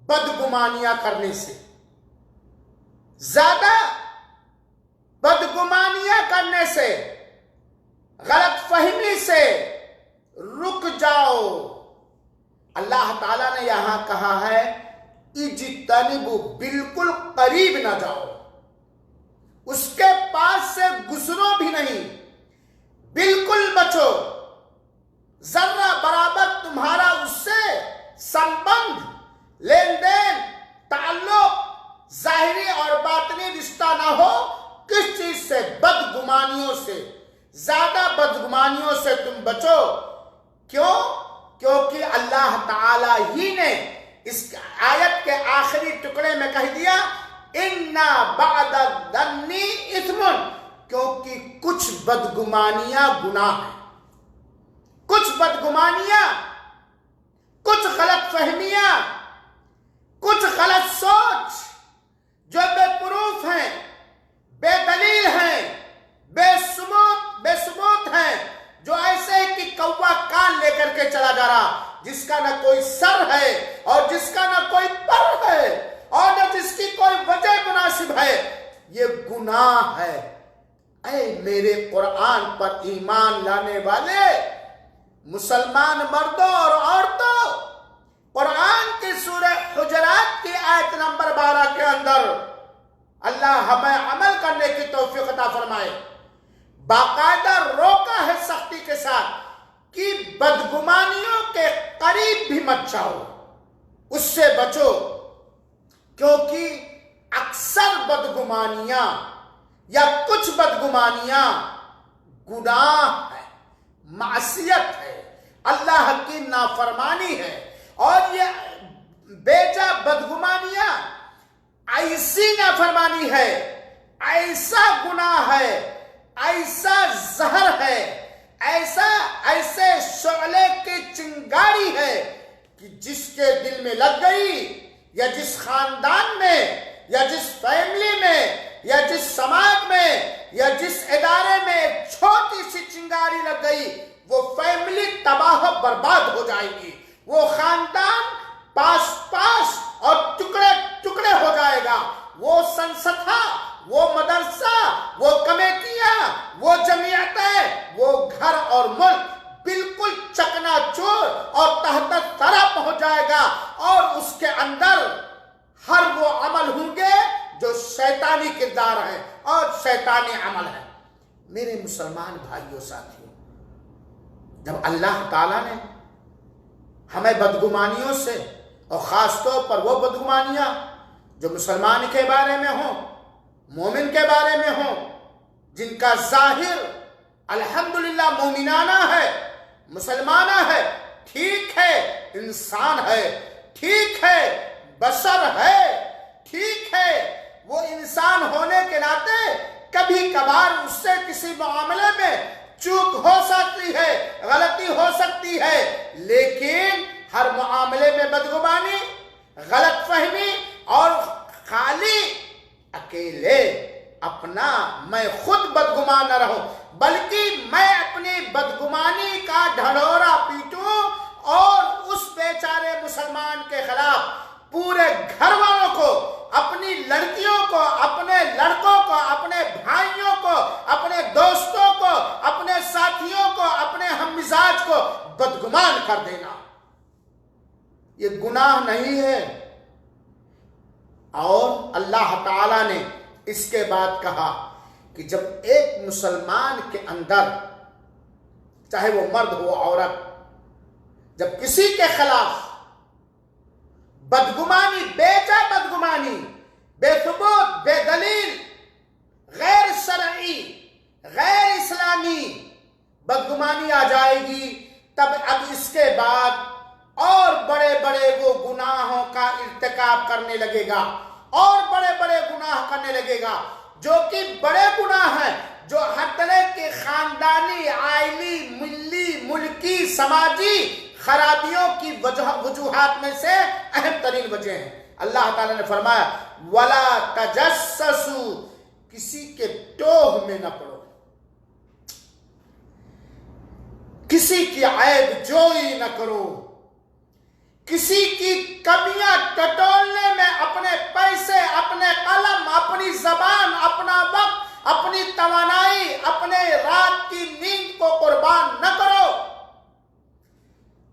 بدگمانیاں کرنے سے، زیادہ بدگمانیاں کرنے سے، غلط فہمی سے رک جاؤ. اللہ تعالیٰ نے یہاں کہا ہے اجتنبو، بالکل قریب نہ جاؤ، اس کے پاس سے گزرو بھی نہیں، بالکل بچو. ذرہ برابر تمہارا اس سے سمبند، لین دین، تعلق، ظاہری اور باطنی رشتہ نہ ہو. کس چیز سے؟ بدگمانیوں سے. زیادہ بدگمانیوں سے تم بچو. کیوں؟ کیونکہ اللہ تعالی ہی نے اس آیت کے آخری ٹکڑے میں کہہ دیا اِنَّا بَعْدَ الظَّنِّ اِثْمٌ، کیونکہ کچھ بدگمانیاں گناہ ہیں. کچھ بدگمانیاں، کچھ غلط فہمیاں، کچھ غلط سوچ جو بے پروف ہیں، بے دلیل ہیں، بے ثبوت ہیں، جو ایسے ہے کہ کوا کان لے کر کے چلا جا رہا، جس کا نہ کوئی سر ہے اور جس کا نہ کوئی پر ہے اور نہ جس کی کوئی وجہ مناسب ہے، یہ گناہ ہے. اے میرے قرآن پر ایمان لانے والے مسلمان مردوں اور عورتوں، قرآن کی سورہ حجرات کی آیت نمبر 12 کے اندر اللہ ہمیں عمل کرنے کی توفیق عطا فرمائے. باقاعدہ روکا ہے سختی کے ساتھ کہ بدگمانیوں کے قریب بھی مت جاؤ، اس سے بچو. کیونکہ اکثر بدگمانیاں یا کچھ بدگمانیاں گناہ ہے، معصیت ہے، اللہ کی نافرمانی ہے. اور یہ بیجا بدگمانیاں ایسی نافرمانی ہے، ایسا گناہ ہے، ایسا زہر ہے، ایسے شعلے کی چنگاری ہے کہ جس کے دل میں لگ گئی، یا جس خاندان میں، یا جس فیملی میں، یا جس سماج میں، یا جس ادارے میں ایک چھوٹی سی چنگاری لگ گئی، وہ فیملی تباہ و برباد ہو جائے گی، وہ خاندان پاس اور ٹکڑے ٹکڑے ہو جائے گا. وہ سنستھا، وہ مدرسہ، وہ کمیٹیاں، وہ جمعیتیں، وہ گھر اور ملک بالکل چکنا چور اور تحت ترا پہنچ جائے گا. اور اس کے اندر ہر وہ عمل ہوں گے جو شیطانی کردار ہے اور شیطانی عمل ہے. میرے مسلمان بھائیوں ساتھیوں، جب اللہ تعالیٰ نے ہمیں بدگمانیوں سے، اور خاص طور پر وہ بدگمانیاں جو مسلمان کے بارے میں ہوں، مومن کے بارے میں ہوں، جن کا ظاہر الحمدللہ مومنانہ ہے، مسلمانہ ہے، ٹھیک ہے، انسان ہے، ٹھیک ہے، بشر ہے، ٹھیک ہے، وہ انسان ہونے کے ناطے کبھی کبھار اس سے کسی معاملے میں چوک ہو سکتی ہے، غلطی ہو سکتی ہے، لیکن ہر معاملے میں بدگمانی، غلط فہمی اور خالی اکیلے اپنا میں خود بدگمان نہ رہوں، بلکہ میں اپنی بدگمانی کا ڈھنڈورا پیٹوں اور اس بیچارے مسلمان کے خلاف پورے گھر والوں کو، اپنی لڑکیوں کو، اپنے لڑکوں کو، اپنے بھائیوں کو، اپنے دوستوں کو، اپنے ساتھیوں کو، اپنے ہم مزاج کو بدگمان کر دینا. یہ گناہ نہیں ہے. اور اللہ تعالیٰ نے اس کے بعد کہا کہ جب ایک مسلمان کے اندر، چاہے وہ مرد ہو عورت، جب کسی کے خلاف بدگمانی، بیجا بدگمانی، بے ثبوت، بے دلیل، غیر شرعی، غیر اسلامی بدگمانی آ جائے گی، تب اب اس کے بعد اور بڑے بڑے وہ گناہوں کا ارتکاب کرنے لگے گا، اور بڑے بڑے گناہ کرنے لگے گا، جو کہ بڑے گناہ ہیں، جو ہر طرح کے خاندانی، عائلی، ملی، ملکی، سماجی خرابیوں کی وجوہات میں سے اہم ترین وجہ ہیں. اللہ تعالیٰ نے فرمایا وَلَا تَجَسَّسُوا، کسی کے ٹوہ میں نہ پڑو، کسی کی عیب جوئی نہ کرو، کسی کی کمیاں ٹٹولنے میں اپنے پیسے، اپنے قلم، اپنی زبان، اپنا وقت، اپنی توانائی، اپنے رات کی نیند کو قربان نہ کرو.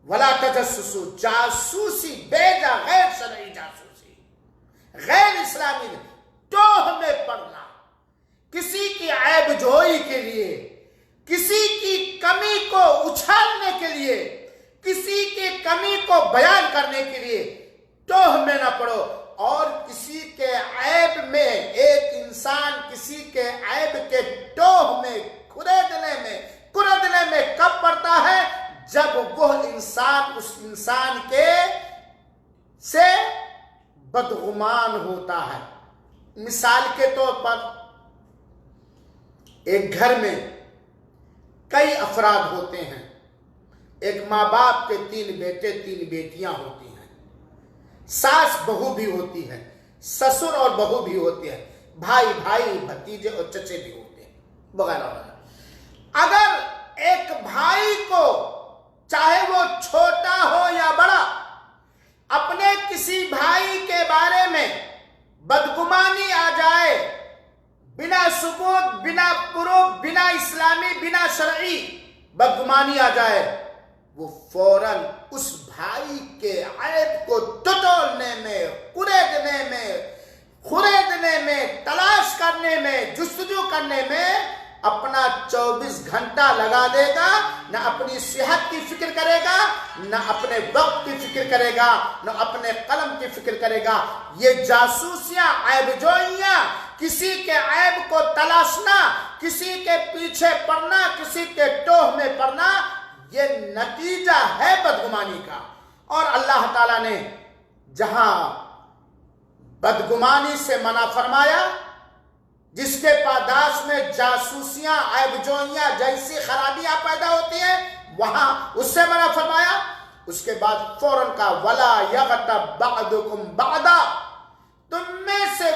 ولا تجسسو، جاسوسی بیجا، غیر شرعی جاسوسی، غیر اسلامی ٹوہ میں پڑنا، کسی کی عیب جوئی کے لیے، کسی کی کمی کو اچھالنے کے لیے، کسی کی کمی کو بیان کرنے کے لیے ٹوہ میں نہ پڑو۔ اور کسی کے عیب میں، ایک انسان کسی کے عیب کے ٹوہ میں کردنے میں کب پڑتا ہے؟ جب وہ انسان اس انسان کے سے بدگمان ہوتا ہے۔ مثال کے طور پر ایک گھر میں کئی افراد ہوتے ہیں، ایک ماں باپ کے 3 بیٹے 3 بیٹیاں ہوتی ہیں، ساس بہو بھی ہوتی ہے، سسر اور بہو بھی ہوتی ہے، بھائی بھتیجے اور چچے بھی ہوتے ہیں وغیرہ وغیرہ۔ اگر ایک بھائی کو، چاہے وہ چھوٹا ہو یا بڑا، اپنے کسی بھائی کے بارے میں بدگمانی آ جائے، بنا ثبوت، بنا پروف، بنا اسلامی، بنا شرعی بدگمانی آ جائے، وہ فوراً اس بھائی کے عیب کو ٹٹولنے میں، خریدنے میں، تلاش کرنے میں، جستجو کرنے میں اپنا 24 گھنٹہ لگا دے گا۔ نہ اپنی صحت کی فکر کرے گا، نہ اپنے وقت کی فکر کرے گا، نہ اپنے قلم کی فکر کرے گا۔ یہ جاسوسیاں، عیب جوئیاں، کسی کے عیب کو تلاشنا، کسی کے پیچھے پڑنا، کسی کے ٹوہ میں پڑنا، یہ نتیجہ ہے بدگمانی کا۔ اور اللہ تعالیٰ نے جہاں بدگمانی سے منع فرمایا، جس کے پاداش میں جاسوسیاں، عیب جوئیاں جیسی خرابیاں پیدا ہوتی ہیں، وہاں اس سے منع فرمایا۔ اس کے بعد فوراً کا وَلَا يَغْتَبْ بَعْضُكُمْ بَعْضًا، تم میں سے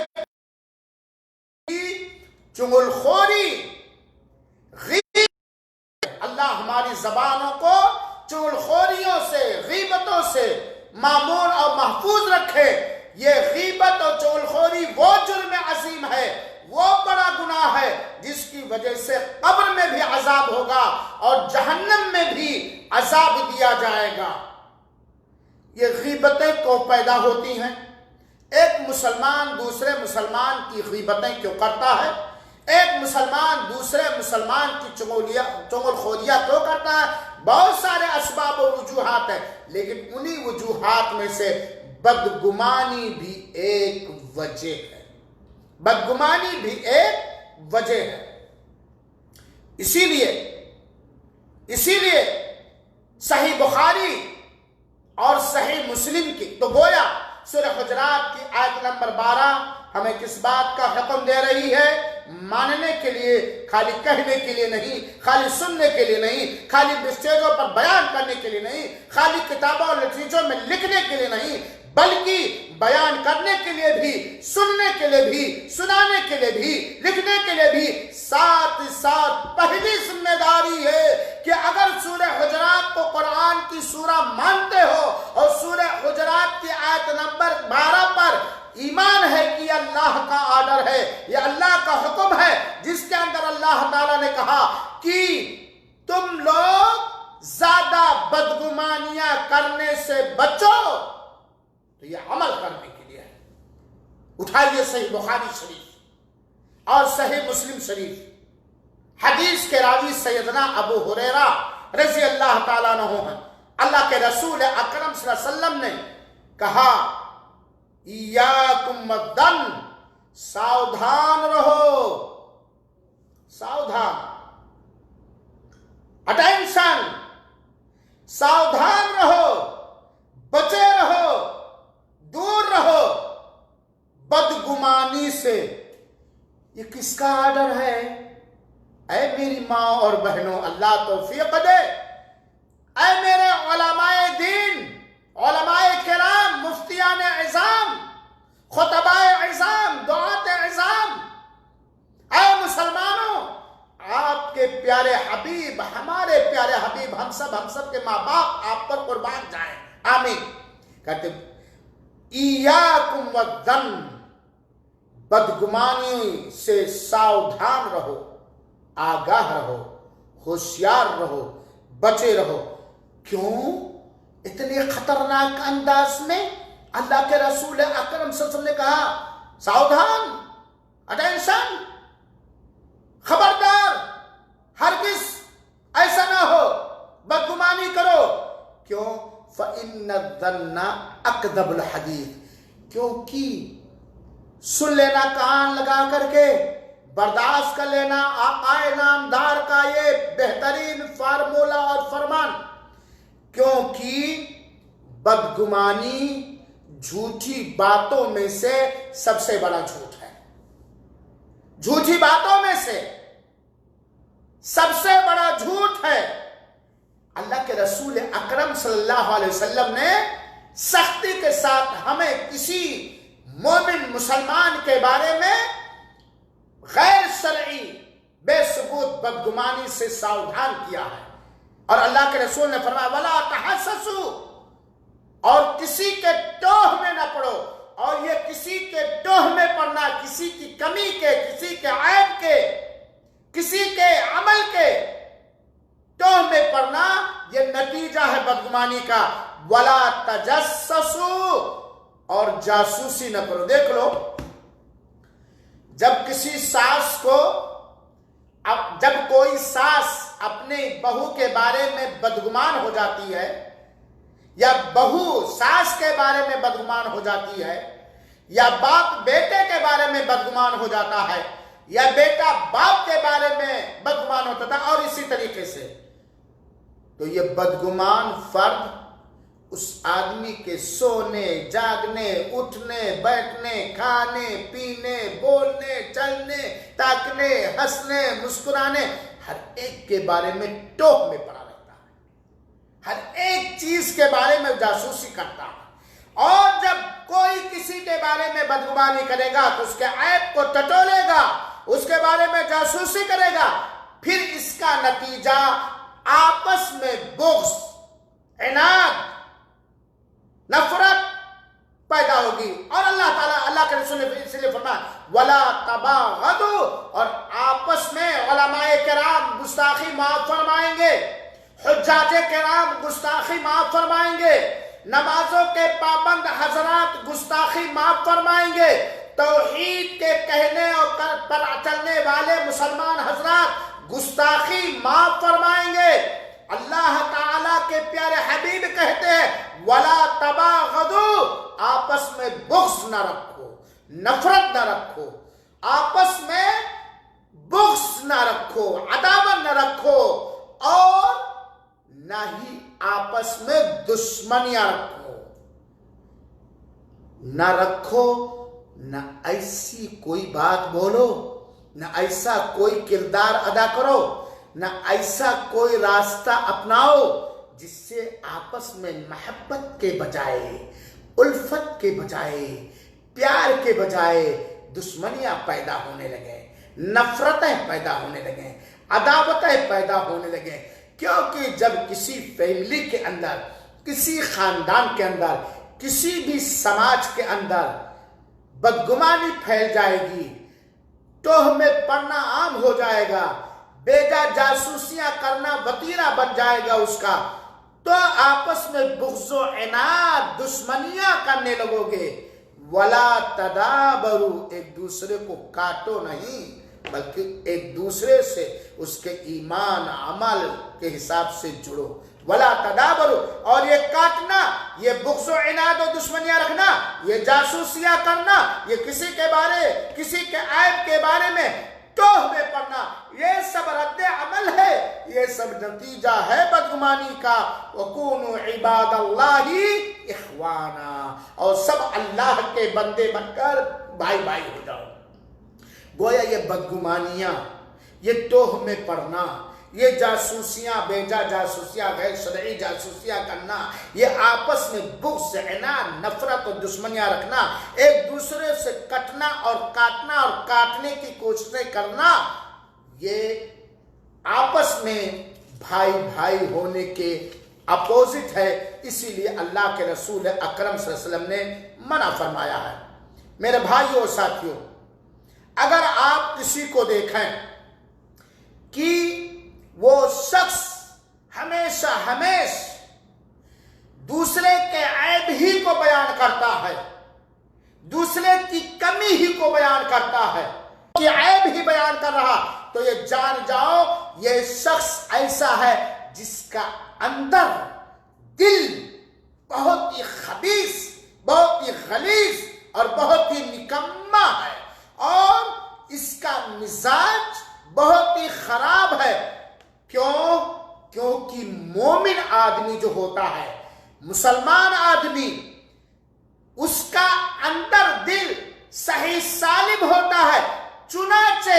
چغل خوری، اللہ ہماری زبانوں کو چغل خوریوں سے، غیبتوں سے معمور اور محفوظ رکھے۔ یہ غیبت اور چغل خوری وہ جرم عظیم ہے، وہ بڑا گناہ ہے جس کی وجہ سے قبر میں بھی عذاب ہوگا اور جہنم میں بھی عذاب دیا جائے گا۔ یہ غیبتیں کو پیدا ہوتی ہیں؟ ایک مسلمان دوسرے مسلمان کی غیبتیں کیوں کرتا ہے؟ ایک مسلمان دوسرے مسلمان کی چغل خوریاں کیوں کرتا ہے؟ بہت سارے اسباب و وجوہات ہیں، لیکن انہی وجوہات میں سے بدگمانی بھی ایک وجہ ہے۔ بدگمانی بھی ایک وجہ ہے۔ اسی لیے صحیح بخاری اور صحیح مسلم کی تو گویا سورہ حجرات کی آیت نمبر 12 ہمیں کس بات کا حکم دے رہی ہے؟ ماننے کے لیے، خالی کہنے کے لیے نہیں، خالی سننے کے لیے نہیں، خالی اسٹیجوں پر بیان کرنے کے لیے نہیں، خالی کتابوں اور لٹریچر میں لکھنے کے لیے نہیں، بلکہ بیان کرنے کے لیے بھی، سننے کے لیے بھی، سنانے کے لیے بھی، لکھنے کے لیے بھی ساتھ ساتھ پہلی ذمہ داری ہے کہ اگر سورہ حجرات کو قرآن کی سورہ مانتے ہو اور سورہ حجرات کی آیت نمبر 12 پر ایمان ہے کہ یہ اللہ کا آرڈر ہے، یہ اللہ کا حکم ہے، جس کے اندر اللہ تعالیٰ نے کہا کہ تم لوگ زیادہ بدگمانیاں کرنے سے بچو، تو یہ عمل کرنے کے لیے ہے۔ اٹھائیے صحیح بخاری شریف اور صحیح مسلم شریف، حدیث کے راوی سیدنا ابو ہریرہ رضی اللہ تعالیٰ عنہ ہیں۔ اللہ کے رسول اکرم صلی اللہ علیہ وسلم نے کہا ایاکم والظن، ساودھان رہو، ساودھان، اٹینشن، ساودھان رہو، بچے رہو، دور رہو بدگمانی سے۔ یہ کس کا آرڈر ہے؟ اے میری ماں اور بہنوں، اللہ توفیق دے۔ اے میرے علماء دین، علماء کرام، مفتیان عظام، خطباء عظام، دعات عظام، اے مسلمانوں، آپ کے پیارے حبیب، ہمارے پیارے حبیب، ہم سب کے ماں باپ آپ پر قربان جائیں، آمین۔ کہتے ایاکم والظن، بدگمانی سے ساودھان رہو، آگاہ رہو، ہوشیار رہو، بچے رہو۔ کیوں؟ اتنے خطرناک انداز میں اللہ کے رسول اکرم صلی اللہ علیہ وسلم نے کہا ساودھان، اٹینشن، خبردار، ہرگز ایسا نہ ہو، بدگمانی کرو. کیوں؟ فَإِنَّ الظَّنَّ أَكْذَبُ الْحَدِيثِ، کیونکہ سن لینا کان لگا کر کے، برداشت کر لینا آقا نامدار کا یہ بہترین فارمولہ اور فرمان. کیونکہ بدگمانی جھوٹی باتوں میں سے سب سے بڑا جھوٹ ہے. جھوٹی باتوں میں سے سب سے بڑا جھوٹ ہے. اللہ کے رسول اکرم صلی اللہ علیہ وسلم نے سختی کے ساتھ ہمیں کسی مومن مسلمان کے بارے میں غیر شرعی بے ثبوت بدگمانی سے ساودھان کیا ہے. اور اللہ کے رسول نے فرمایا وَلَا تَحَسَّسُوا، اور کسی کے ٹوہ میں نہ پڑو. اور یہ کسی کے ٹوہ میں پڑنا، کسی کی کمی کے، کسی کے عیب کے، کسی کے عمل کے ٹوہ میں پڑنا، یہ نتیجہ ہے بدگمانی کا. وَلَا تَجَسَّسُوا، اور جاسوسی نہ کرو. دیکھ لو، جب کسی ساس کو، جب کوئی ساس اپنی بہو کے بارے میں بدگمان ہو جاتی ہے، یا بہو ساس کے بارے میں بدگمان ہو جاتی ہے، یا باپ بیٹے کے بارے میں بدگمان ہو جاتا ہے، یا بیٹا باپ کے بارے میں بدگمان ہوتا تھا، اور اسی طریقے سے، تو یہ بدگمان فرد اس آدمی کے سونے، جاگنے، اٹھنے، بیٹھنے، کھانے، پینے، بولنے، چلنے، تاکنے، ہنسنے، مسکرانے، ہر ایک کے بارے میں ٹوہ میں پڑا رہتا ہے. ہر ایک چیز کے بارے میں جاسوسی کرتا ہے. اور جب کوئی کسی کے بارے میں بدگمانی کرے گا تو اس کے عیب کو ٹٹولے گا، اس کے بارے میں جاسوسی کرے گا. پھر اس کا نتیجہ آپس میں بغض، عناد، نفرت پیدا ہوگی. اور اللہ تعالیٰ، اللہ کے رسول نے اس لیے فرمایا وَلَا تَبَاغَضُوا، اور آپس میں علماء کرام گستاخی معاف فرمائیں گے، حجاج کرام گستاخی معاف فرمائیں گے، نمازوں کے پابند حضرات گستاخی معاف فرمائیں گے، توحید کے کہنے اور پر چلنے والے مسلمان حضرات گستاخی معاف فرمائیں گے. اللہ تعالیٰ کے پیارے حبیب کہتے ہیں وَلَا تَبَاغَضُوا، آپس میں بغض نہ رکھو، نفرت نہ رکھو، آپس میں بغض نہ رکھو، عداوت نہ رکھو، اور نہ ہی آپس میں دشمنیاں رکھو. نہ ایسی کوئی بات بولو، نہ ایسا کوئی کردار ادا کرو، نہ ایسا کوئی راستہ اپناؤ جس سے آپس میں محبت کے بجائے، الفت کے بجائے، پیار کے بجائے دشمنیاں پیدا ہونے لگے، نفرتیں پیدا ہونے لگیں، عداوتیں پیدا ہونے لگیں. کیونکہ جب کسی فیملی کے اندر، کسی خاندان کے اندر، کسی بھی سماج کے اندر بدگمانی پھیل جائے گی، ٹوہ میں پڑنا عام ہو جائے گا، بیجا جاسوسیاں کرنا وتیرہ بن جائے گا اس کا، تو آپس میں بغض و عناد، دشمنیاں کرنے لگو گے. وَلَا تَدَابَرُوا، ایک دوسرے کو کاٹو نہیں، بلکہ ایک دوسرے سے اس کے ایمان عمل کے حساب سے جڑو. وَلَا تَدَابَرُوا، اور یہ کاٹنا، یہ بغض و عناد و دشمنیاں رکھنا، یہ جاسوسیاں کرنا، یہ کسی کے بارے، کسی کے عیب کے بارے میں ٹوہ میں پڑنا، یہ سب رد عمل ہے، یہ سب نتیجہ ہے بدگمانی کا. وَكُونُوا عِبَادَ اللَّهِ إِخْوَانًا، اور سب اللہ کے بندے بن کر بھائی بھائی ہو جاؤ. گویا یہ بدگمانیاں، یہ ٹوہ میں پڑنا، یہ جاسوسیاں، بیجا جاسوسیاں، غیر شرعی جاسوسیاں کرنا، یہ آپس میں بغض، عناد، نفرت اور دشمنیاں رکھنا، ایک دوسرے سے کٹنا اور کاٹنا اور کاٹنے کی کوششیں کرنا، یہ آپس میں بھائی بھائی ہونے کے اپوزٹ ہے. اسی لیے اللہ کے رسول اکرم صلی اللہ علیہ وسلم نے منع فرمایا ہے. میرے بھائیوں اور ساتھیوں، اگر آپ کسی کو دیکھیں کہ وہ شخص ہمیشہ دوسرے کے عیب ہی کو بیان کرتا ہے، دوسرے کی کمی ہی کو بیان کرتا ہے، کہ عیب ہی بیان کر رہا، تو یہ جان جاؤ یہ شخص ایسا ہے جس کا اندر دل بہت ہی خبیث، بہت ہی غلیظ اور بہت ہی نکما ہے، اور اس کا مزاج بہت ہی خراب ہے۔ کیوں؟ کیونکہ مومن آدمی جو ہوتا ہے، مسلمان آدمی، اس کا اندر دل صحیح سالم ہوتا ہے، چنانچہ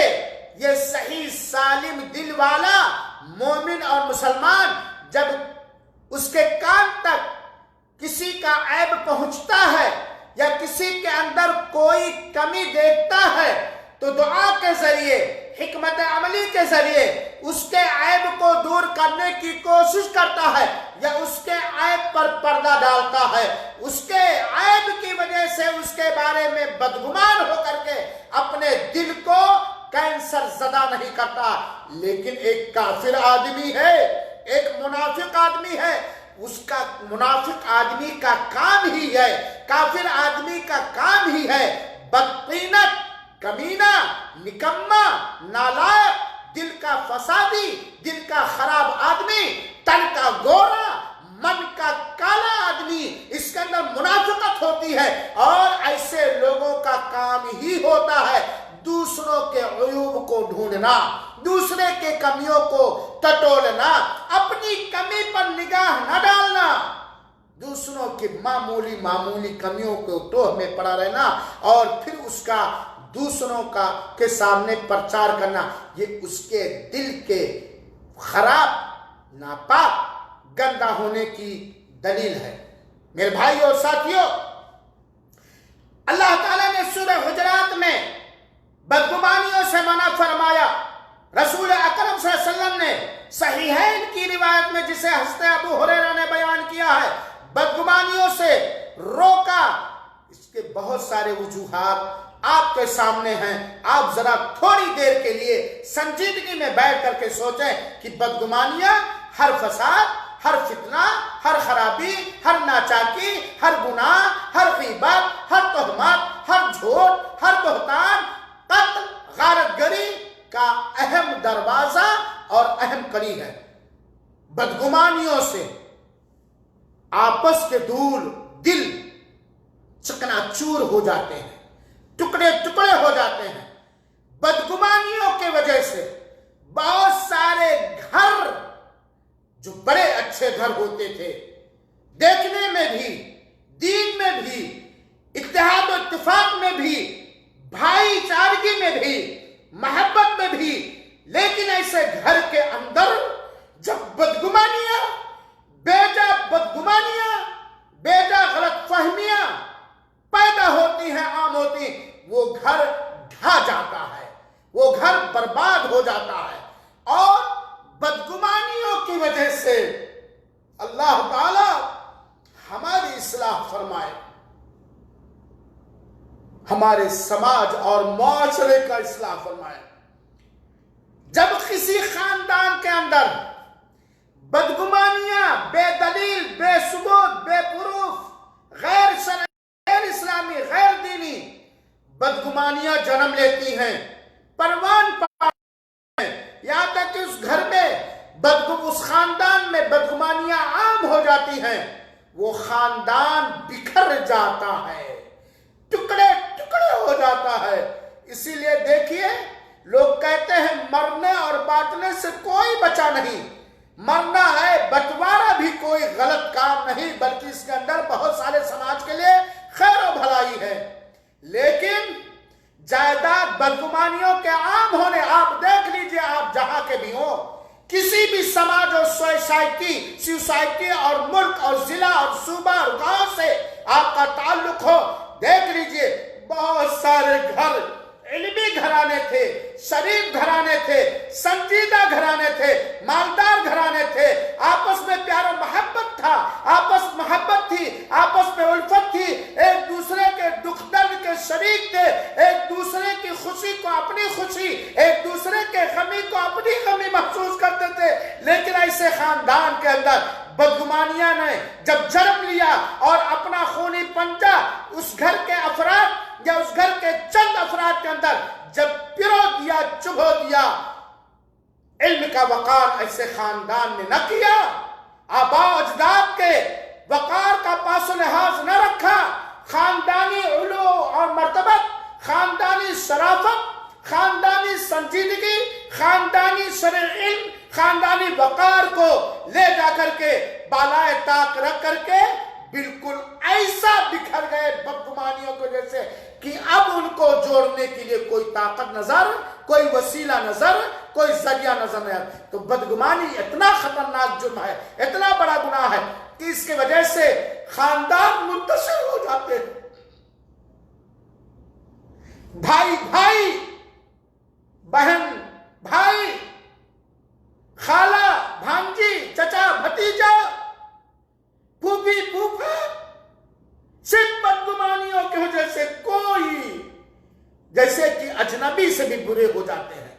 یہ صحیح سالم دل والا مومن اور مسلمان جب اس کے کان تک کسی کا عیب پہنچتا ہے یا کسی کے اندر کوئی کمی دیکھتا ہے تو دعا کے ذریعے، حکمت عملی کے ذریعے اس کے عیب کو دور کرنے کی کوشش کرتا ہے، یا اس کے عیب پر پردہ ڈالتا ہے، اس کے عیب کی وجہ سے اس کے بارے میں بدگمان ہو کر کے اپنے دل کو کینسر زدہ نہیں کرتا۔ لیکن ایک کافر آدمی ہے، ایک منافق آدمی ہے، اس کا منافق آدمی کا کام ہی ہے، کافر آدمی کا کام ہی ہے بدقینت، کمینہ، نکما، نالائق، دل کا فسادی، دل کا خراب آدمی، تن کا گورا، من کا کالا آدمی، اس کے اندر منافقت ہوتی ہے، اور ایسے لوگوں کا کام ہی ہوتا ہے دوسروں کے عیوب کو ڈھونڈنا، دوسرے کے کمیوں کو ٹٹولنا، اپنی کمی پر نگاہ نہ ڈالنا، دوسروں کی معمولی کمیوں کو ٹوہ میں پڑا رہنا، اور پھر اس کا دوسروں کے سامنے پرچار کرنا، یہ اس کے دل کے خراب، ناپاک، گندا ہونے کی دلیل ہے۔ میرے بھائی اور ساتھیوں، اللہ تعالیٰ نے سورہ حجرات میں بدگمانیوں سے منع فرمایا۔ رسول اکرم صلی اللہ علیہ وسلم نے صحیحین کی روایت میں، جسے حضرت ابو ہریرہ نے بیان کیا ہے، بدگمانیوں سے روکا۔ اس کے بہت سارے وجوہات آپ کے سامنے ہیں، آپ ذرا تھوڑی دیر کے لیے سنجیدگی میں بیٹھ کر کے سوچیں کہ بدگمانیاں، ہر فساد، ہر فتنہ، ہر خرابی، ہر ناچاکی، ہر گناہ، ہر غیبت، ہر تہمت، ہر جھوٹ، ہر بہتان، قتل، غارت گری کا اہم دروازہ اور اہم کڑی ہے۔ بدگمانیوں سے آپس کے دل چکنا چور ہو جاتے ہیں، ٹکڑے ٹکڑے ہو جاتے ہیں۔ بدگمانیوں کے وجہ سے بہت سارے گھر جو بڑے اچھے گھر ہوتے تھے، دیکھنے میں بھی، دین میں بھی، اتحاد و اتفاق میں بھی، بھائی چارگی میں بھی، محبت میں بھی، لیکن ایسے گھر کے اندر جب بدگمانیاں، بیجا غلط فہمیاں پیدا ہوتی ہیں، عام ہوتی ہیں، وہ گھر ڈھا جاتا ہے، وہ گھر برباد ہو جاتا ہے۔ اور بدگمانیوں کی وجہ سے اللہ تعالی ہماری اصلاح فرمائے، ہمارے سماج اور معاشرے کا اصلاح فرمائے۔ جب کسی خاندان کے اندر بدگمانیاں بے دلیل، بے ثبوت، بے پروف، غیر شرعی، غیر اسلامی، غیر دینی بدگمانیاں جنم لیتی ہیں، پروان پاتی ہیں، یہاں تک کہ اس گھر میں اس خاندان میں بدگمانیاں عام ہو جاتی ہیں، وہ خاندان بکھر جاتا ہے، ٹکڑے ٹکڑے ہو جاتا ہے۔ اسی لیے دیکھیے، لوگ کہتے ہیں مرنے اور بانٹنے سے کوئی بچا نہیں، مرنا ہے، بٹوارا بھی کوئی غلط کام نہیں، بلکہ اس کے اندر بہت سارے سماج کے لیے خیر و بھلائی ہے۔ لیکن جائیداد بدگمانیوں کے عام ہونے، آپ دیکھ لیجئے، آپ جہاں کے بھی ہوں، کسی بھی سماج اور سوسائٹی اور ملک اور ضلع اور صوبہ اور گاؤں سے آپ کا تعلق ہو، دیکھ لیجئے بہت سارے گھر علمی گھرانے تھے، شریف گھرانے تھے، سنجیدہ گھرانے تھے، مالدار گھرانے تھے، آپس میں پیار و محبت تھا، محبت تھی، آپس میں الفت تھی، ایک دوسرے کے دکھ درد کے شریک تھے، ایک دوسرے کی خوشی کو اپنی خوشی، ایک دوسرے کے غمی کو اپنی غمی محسوس کرتے تھے۔ لیکن ایسے خاندان کے اندر بدگمانیاں نے جب جنم لیا اور اپنا خونی پنجہ اس گھر کے افراد یا اس گھر کے چند افراد کے اندر جب پرو دیا، چبھو دیا، علم کا وقار ایسے خاندان نے نہ کیا، آباء و اجداد کے وقار کا پاس و لحاظ نہ رکھا، خاندانی علو اور مرتبت، خاندانی شرافت، خاندانی سنجیدگی، خاندانی شرع علم، خاندانی وقار کو لے جا کر کے بالائے طاق رکھ کر کے بالکل ایسا بکھر گئے بدگمانیوں کو جیسے کہ اب ان کو جوڑنے کے لیے کوئی طاقت نظر، کوئی وسیلہ نظر، کوئی ذریعہ نظر نہیں۔ تو بدگمانی اتنا خطرناک جرم ہے، اتنا بڑا گناہ ہے کہ اس کی وجہ سے خاندان منتشر ہو جاتے ہیں، بھائی بھائی، بہن بھائی، خالہ بھانجی، چچا بھتیجا، پھوپھی پھوپھا، صرف بدگمانیوں کی وجہ سے کوئی جیسے کہ اجنبی سے بھی برے ہو جاتے ہیں،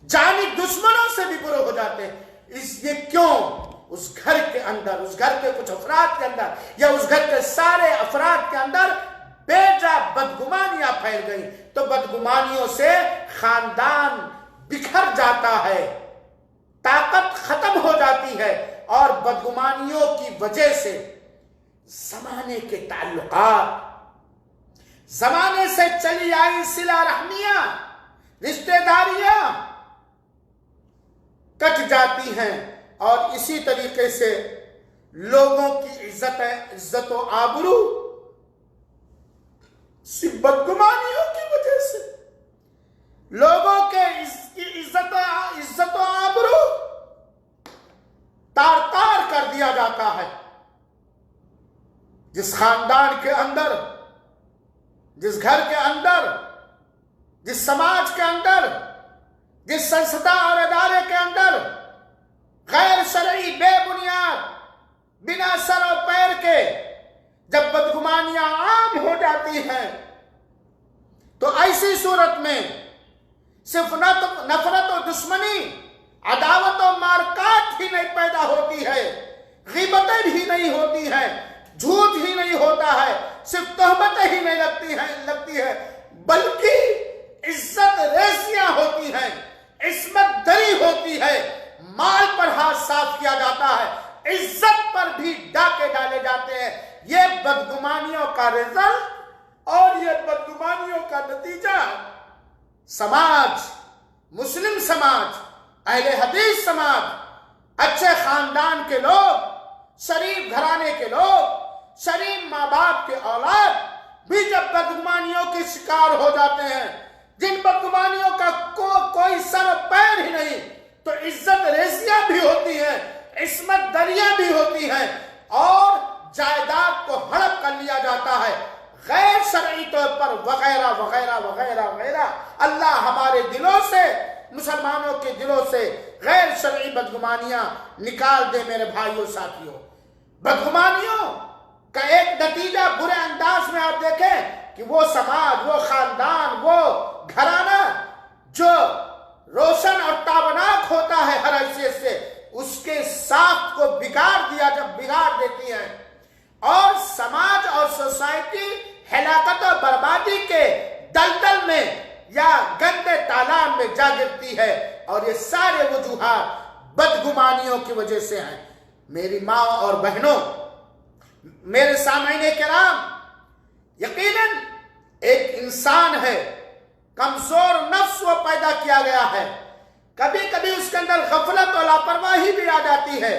جانی دشمنوں سے بھی برے ہو جاتے ہیں۔ اس یہ کیوں؟ اس گھر کے اندر، اس گھر کے کچھ افراد کے اندر یا اس گھر کے سارے افراد کے اندر بے جا بدگمانیاں پھیل گئی، تو بدگمانیوں سے خاندان بکھر جاتا ہے، طاقت ختم ہو جاتی ہے، اور بدگمانیوں کی وجہ سے زمانے کے تعلقات، زمانے سے چلی آئی صلہ رحمیاں، رشتہ داریاں کٹ جاتی ہیں، اور اسی طریقے سے لوگوں کی عزت و آبرو صرف بدگمانیوں کی وجہ سے لوگوں کے عزت و آبرو تار تار کر دیا جاتا ہے۔ جس خاندان کے اندر، جس گھر کے اندر، جس سماج کے اندر، جس سنستا اور ادارے کے اندر غیر شرعی، بے بنیاد، بنا سر و پیر کے جب بدگمانیاں عام ہو جاتی ہیں، تو ایسی صورت میں صرف نفرت و دشمنی، عداوت و مارکاٹ ہی نہیں پیدا ہوتی ہے، غیبتیں بھی نہیں ہوتی ہیں، جھوٹ ہی نہیں ہوتا ہے، صرف تہمتیں ہی نہیں لگتی ہے، بلکہ عزت ریزیاں ہوتی ہیں، عصمت دری ہوتی ہے، مال پر ہاتھ صاف کیا جاتا ہے، عزت پر بھی ڈاکے ڈالے جاتے ہیں۔ یہ بدگمانیوں کا رزلٹ اور یہ بدگمانیوں کا نتیجہ سماج، مسلم سماج، اہل حدیث سماج، اچھے خاندان کے لوگ، شریف گھرانے کے لوگ، شریف ماں باپ کے اولاد بھی جب بدگمانیوں کے شکار ہو جاتے ہیں، جن بدگمانیوں کا کوئی سر و پیر ہی نہیں، تو عزت ریزیاں بھی ہوتی ہیں، عصمت دریاں بھی ہوتی ہیں، اور جائیداد کو ہڑپ کر لیا جاتا ہے غیر شرعی طور پر، وغیرہ وغیرہ وغیرہ وغیرہ۔ اللہ ہمارے دلوں سے، مسلمانوں کے دلوں سے غیر شرعی بدگمانیاں نکال دے۔ میرے بھائیوں ساتھیوں، بدگمانیوں کا ایک نتیجہ برے انداز میں آپ دیکھیں کہ وہ سماج، وہ خاندان، وہ گھرانہ جو روشن اور تابناک ہوتا ہے ہر حیثیت سے، اس کے ساخت کو بگاڑ دیتی ہیں، اور سماج اور سوسائٹی ہلاکت و بربادی کے دلدل میں یا گندے تالاب میں جا گرتی ہے، اور یہ سارے وجوہات بدگمانیوں کی وجہ سے ہیں۔ میری ماں اور بہنوں، میرے سامعین کرام، یقیناً ایک انسان ہے، کمزور نفس وہ پیدا کیا گیا ہے، کبھی کبھی اس کے اندر غفلت اور لاپرواہی بھی آ جاتی ہے،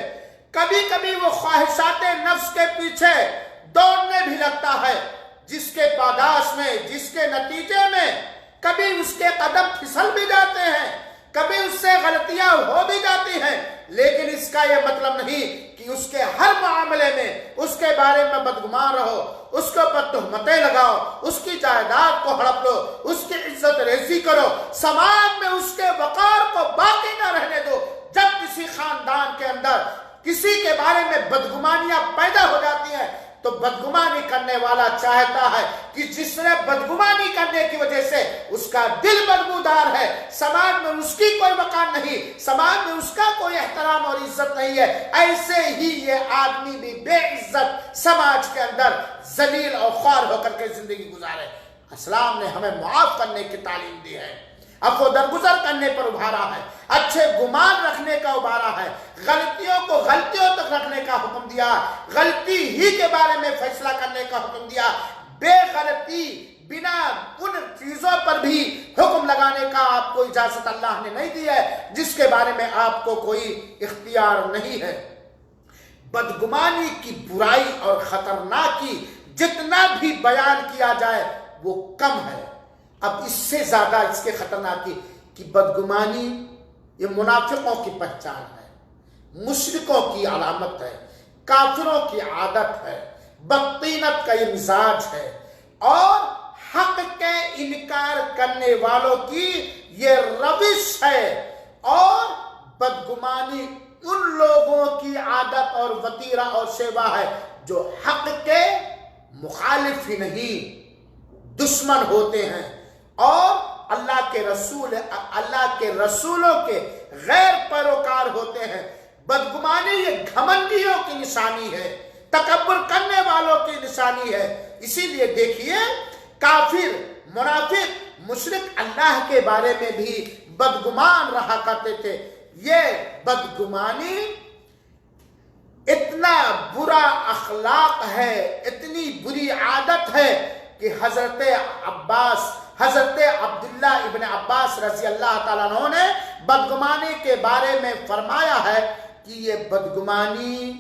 کبھی کبھی وہ خواہشات نفس کے پیچھے دوڑنے بھی لگتا ہے، جس کے پاداش میں، جس کے نتیجے میں کبھی اس کے قدم پھسل بھی جاتے ہیں، کبھی اس سے غلطیاں ہو بھی جاتی ہیں، لیکن اس کا یہ مطلب نہیں کہ اس کے ہر معاملے میں اس کے بارے میں بدگمان رہو، اس کے اوپر تہمتیں لگاؤ، اس کی جائیداد کو ہڑپ لو، اس کی عزت ریزی کرو، سماج میں اس کے وقار کو باقی نہ رہنے دو۔ جب کسی خاندان کے اندر کسی کے بارے میں بدگمانیاں پیدا ہو جاتی ہیں تو بدگمانی کرنے والا چاہتا ہے کہ جس نے بدگمانی کرنے کی وجہ سے اس کا دل بدبودار ہے، سماج میں اس کی کوئی مقام نہیں، سماج میں اس کا کوئی احترام اور عزت نہیں ہے، ایسے ہی یہ آدمی بھی بے عزت سماج کے اندر ذلیل اور خوار ہو کر کے زندگی گزارے۔ اسلام نے ہمیں معاف کرنے کی تعلیم دی ہے، عفو درگزر کرنے پر ابھارا ہے، اچھے گمان رکھنے کا ابھارا ہے، غلطیوں کو غلطیوں تک رکھنے کا حکم دیا، غلطی ہی کے بارے میں فیصلہ کرنے کا حکم دیا، بے غلطی بنا ان چیزوں پر بھی حکم لگانے کا آپ کو اجازت اللہ نے نہیں دی ہے جس کے بارے میں آپ کو کوئی اختیار نہیں ہے۔ بدگمانی کی برائی اور خطرناکی جتنا بھی بیان کیا جائے وہ کم ہے۔ اب اس سے زیادہ اس کے خطرناکی کہ بدگمانی یہ منافقوں کی پہچان ہے، مشرکوں کی علامت ہے، کافروں کی عادت ہے، بدطینت کا یہ مزاج ہے، اور حق کے انکار کرنے والوں کی یہ روش ہے، اور بدگمانی ان لوگوں کی عادت اور وتیرہ اور شیوا ہے جو حق کے مخالف ہی نہیں دشمن ہوتے ہیں اور اللہ کے رسولوں کے غیر پیروکار ہوتے ہیں۔ بدگمانی یہ گھمنڈیوں کی نشانی ہے، تکبر کرنے والوں کی نشانی ہے۔ اسی لیے دیکھیے کافر، منافق، مشرک اللہ کے بارے میں بھی بدگمان رہا کرتے تھے۔ یہ بدگمانی اتنا برا اخلاق ہے، اتنی بری عادت ہے کہ حضرت عبداللہ ابن عباس رضی اللہ تعالیٰ عنہ نے بدگمانی کے بارے میں فرمایا ہے کہ یہ بدگمانی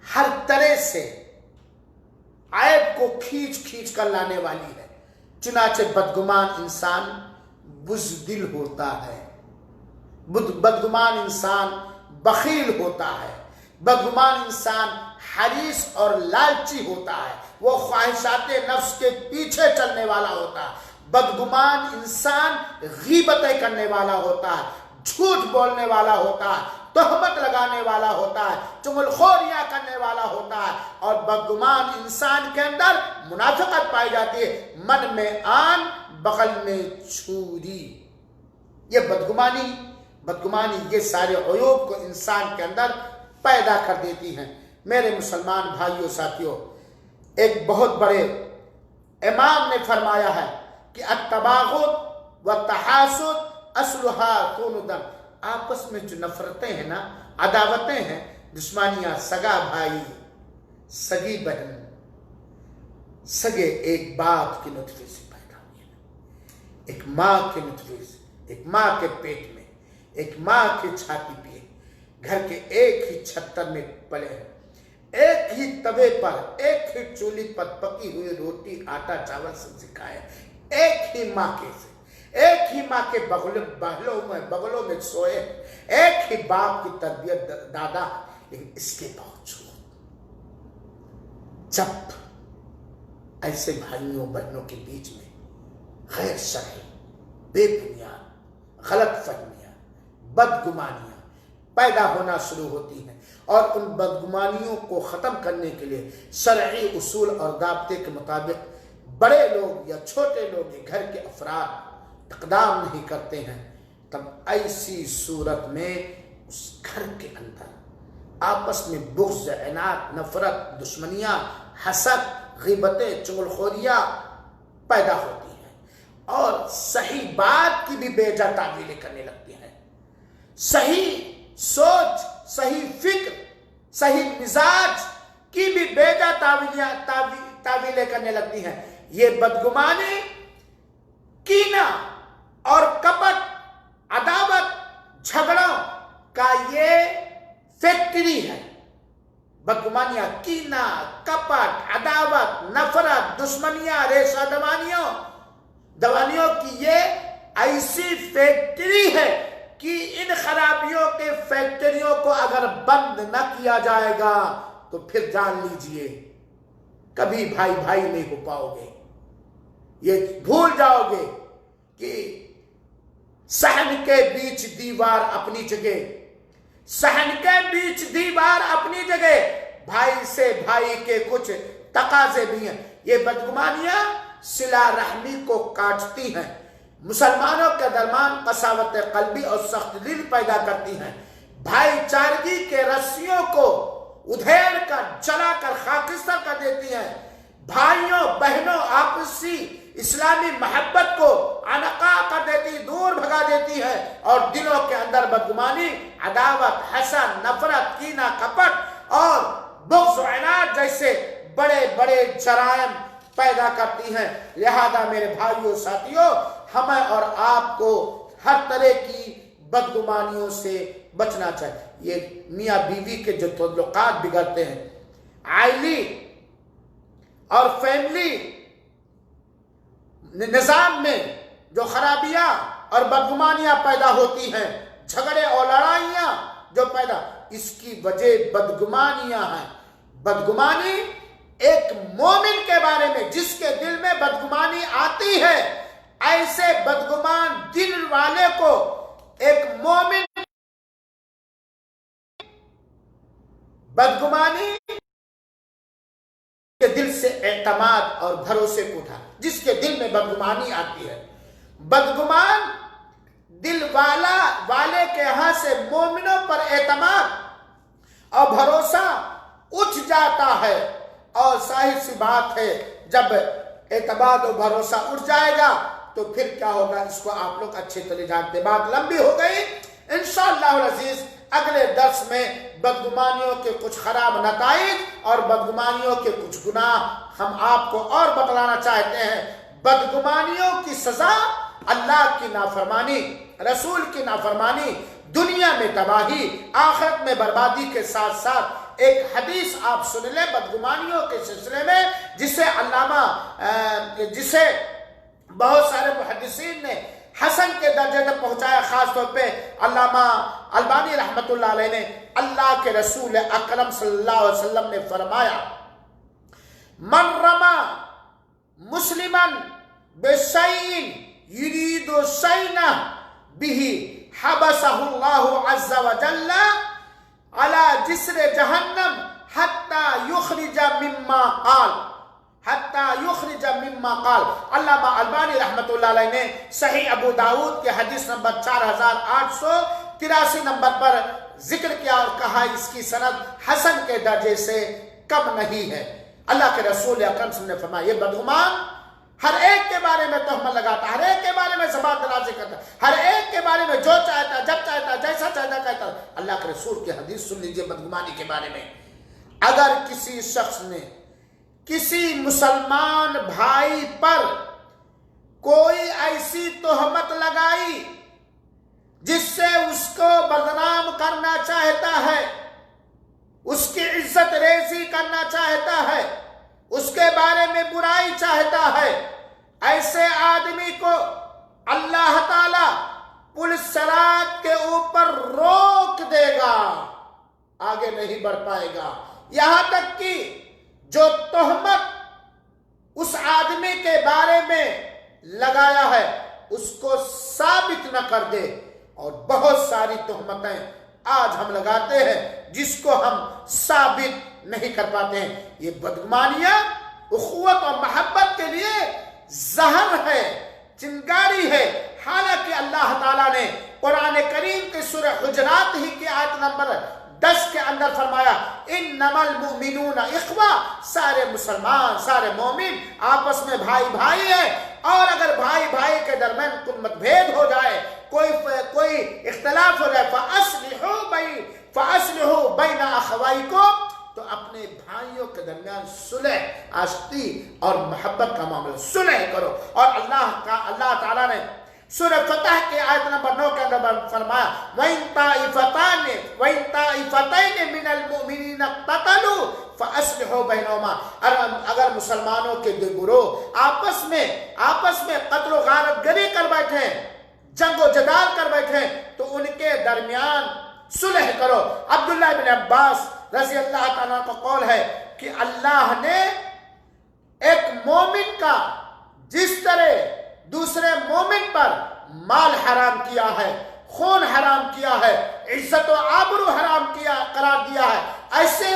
ہر طرح سے عیب کو کھینچ کر لانے والی ہے، چنانچہ بدگمان انسان بزدل ہوتا ہے، بدگمان انسان بخیل ہوتا ہے، بدگمان انسان حریص اور لالچی ہوتا ہے، وہ خواہشات نفس کے پیچھے چلنے والا ہوتا ہے، بدگمان انسان غیبتیں کرنے والا ہوتا ہے، جھوٹ بولنے والا ہوتا ہے، تہمت لگانے والا ہوتا ہے، چغلخوریاں کرنے والا ہوتا ہے، اور بدگمان انسان کے اندر منافقت پائی جاتی ہے، من میں آن بغل میں چھری۔ یہ بدگمانی یہ سارے عیوب کو انسان کے اندر پیدا کر دیتی ہیں۔ میرے مسلمان بھائیوں ساتھیوں، ایک بہت بڑے امام نے فرمایا ہے کہ التباغض والتحاسد اصلها خون دم، آپس میں جو نفرتیں ہیں نا، عداوتیں ہیں، دشمنیاں، سگا بھائی، سگی بہن، سگے ایک باپ کے نطفے سے پیدا ہوئی ہیں، ایک ماں کے نطفے سے، ایک ماں کے پیٹ میں، ایک ماں کی چھاتی پہ، گھر کے ایک ہی چھتر میں پلے ہیں، ایک ہی توے پر، ایک ہی چولہے پر پکی ہوئی روٹی، آٹا، چاول سبزی کھائے، ایک ہی ماں کے بغلوں میں سوئے، ایک ہی باپ کی تربیت دادا، لیکن اس کے باوجود جب ایسے بھائیوں بہنوں کے بیچ میں غیر شرعی، بے بنیاد غلط فہمیاں، بدگمانیاں پیدا ہونا شروع ہوتی ہیں، اور ان بدگمانیوں کو ختم کرنے کے لیے شرعی اصول اور ضابطے کے مطابق بڑے لوگ یا چھوٹے لوگ یا گھر کے افراد اقدام نہیں کرتے ہیں، تب ایسی صورت میں اس گھر کے اندر آپس میں بغض، عناد، نفرت، دشمنیاں، حسد، غیبتیں، چغلخوریاں پیدا ہوتی ہیں، اور صحیح بات کی بھی بے جا تعویلیں کرنے لگتی ہیں، صحیح سوچ، صحیح فکر، صحیح مزاج کی بھی بے جا تعویلیں کرنے لگتی ہیں۔ یہ بدگمانی، کینہ اور کپٹ، عداوت، جھگڑوں کا یہ فیکٹری ہے۔ بدگمانیاں، کینہ، کپٹ، عداوت، نفرت، دشمنیاں، ریشہ دوانیوں کی یہ ایسی فیکٹری ہے کہ ان خرابیوں کے فیکٹریوں کو اگر بند نہ کیا جائے گا تو پھر جان لیجئے کبھی بھائی بھائی نہیں ہو پاؤ گے۔ یہ بھول جاؤ گے کہ صحن کے بیچ دیوار اپنی جگہ، صحن کے بیچ دیوار اپنی جگہ، بھائی سے بھائی کے کچھ تقاضے بھی ہیں۔ یہ بدگمانیاں صلہ رحمی کو کاٹتی ہیں، مسلمانوں کے درمیان قساوت قلبی اور سخت دل پیدا کرتی ہیں، بھائی چارگی کے رسیوں کو ادھیڑ کر جلا کر خاکستر کر دیتی ہیں، بھائیوں بہنوں آپسی اسلامی محبت کو عنقا کر دیتی، دور بھگا دیتی ہے، اور دلوں کے اندر بدگمانی، عداوت، حسد، نفرت، کینہ، کپٹ اور بغض و عناد جیسے بڑے بڑے جرائم پیدا کرتی ہیں۔ لہذا میرے بھائیوں ساتھیوں، ہمیں اور آپ کو ہر طرح کی بدگمانیوں سے بچنا چاہیے۔ یہ میاں بیوی کے جو تعلقات بگڑتے ہیں، عائلی اور فیملی نظام میں جو خرابیاں اور بدگمانیاں پیدا ہوتی ہیں، جھگڑے اور لڑائیاں جو پیدا، اس کی وجہ بدگمانیاں ہیں۔ بدگمانی ایک مومن کے بارے میں جس کے دل میں بدگمانی آتی ہے، ایسے بدگمان دل والے کو ایک مومن بدگمانی کے دل سے اعتماد اور بھروسے کو اٹھا، جس کے دل میں بدگمانی آتی ہے، بدگمان دل والے کے یہاں سے مومنوں پر اعتماد اور بھروسہ اٹھ جاتا ہے، اور ظاہر سی بات ہے جب اعتماد و بھروسہ اٹھ جائے گا تو پھر کیا ہوگا، اس کو آپ لوگ اچھے طرح جانتے۔ بات لمبی ہو گئی، انشاءاللہ العزیز اگلے درس میں بدگمانیوں کے کچھ خراب نتائج اور بدگمانیوں کے کچھ گناہ ہم آپ کو اور بتلانا چاہتے ہیں۔ بدگمانیوں کی سزا اللہ کی نافرمانی، رسول کی نافرمانی، دنیا میں تباہی، آخرت میں بربادی کے ساتھ ساتھ ایک حدیث آپ سن لیں بدگمانیوں کے سلسلے میں، جسے بہت سارے محدثین نے حسن کے درجے تک پہنچایا، خاص طور پہ علامہ البانی رحمت اللہ علیہ نے۔ اللہ کے رسول اکرم صلی اللہ علیہ وسلم نے فرمایا، من رما مسلما بشیء یرید شیئا بہ حبسہ اللہ عز وجل علی جسر جہنم حتی یخرج مما قال۔ علامہ البانی رحمت اللہ علیہ نے صحیح ابو داؤد کے حدیث نمبر 4883 نمبر پر ذکر کیا اور کہا اس کی سند حسن کے درجے سے کم نہیں ہے۔ اللہ کے رسول اکرم صلی اللہ علیہ وسلم نے فرمایا، یہ بدگمان ہر ایک کے بارے میں تہمت لگاتا، ہر ایک کے بارے میں زبان درازی کرتا، ہر ایک کے بارے میں جو چاہتا، جب چاہتا، جیسا چاہتا کہتا۔ اللہ کے رسول کی حدیث سن لیجئے بدگمانی کے بارے میں، اگر کسی شخص نے کسی مسلمان بھائی پر کوئی ایسی تہمت لگائی جس سے اس کو بدنام کرنا چاہتا ہے، اس کی عزت ریزی کرنا چاہتا ہے، اس کے بارے میں برائی چاہتا ہے، ایسے آدمی کو اللہ تعالی پل صراط کے اوپر روک دے گا، آگے نہیں بڑھ پائے گا، یہاں تک کہ جو تہمت اس آدمی کے بارے میں لگایا ہے اس کو ثابت نہ کر دے۔ اور بہت ساری تہمتیں آج ہم لگاتے ہیں جس کو ہم ثابت نہیں کر پاتے ہیں۔ یہ بدگمانیاں اخوت اور محبت کے لیے زہر ہے، چنگاری ہے۔ حالانکہ اللہ تعالیٰ نے قرآن کریم کے سورہ حجرات ہی کی آیت نمبر 10 کے اندر فرمایا، انما المؤمنون اخوہ، سارے مسلمان، سارے مومن آپس میں بھائی بھائی ہیں، اور اگر بھائی بھائی کے درمیان کوئی متبھید ہو جائے، کوئی اختلاف ہو جائے، فَأَصْلِحُوا بَيْنَ أَخَوَيْكُمْ، تو اپنے بھائیوں کے درمیان صلح، آشتی اور محبت کا معاملہ، صلح کرو۔ اور اللہ تعالیٰ نے سورہ فتح کے آیت نمبر 9 کے اندر فرمایا، وَإِن طَائِفَتَيْنِ مِنَ الْمُؤْمِنِينَ اقْتَتَلُوا فَأَصْلِحُوا بَيْنَهُمَا، اگر مسلمانوں کے دو گروہ آپس میں قتل و غارت گری کر بیٹھیں، جنگ و جدال کر بیٹھیں، تو ان کے درمیان صلح کرو۔ عبداللہ بن عباس رضی اللہ تعالیٰ کا قول ہے کہ اللہ نے ایک مومن کا جس طرح دوسرے مومن پر مال حرام کیا ہے، خون حرام کیا ہے، عزت و آبرو حرام قرار دیا ہے، ایسے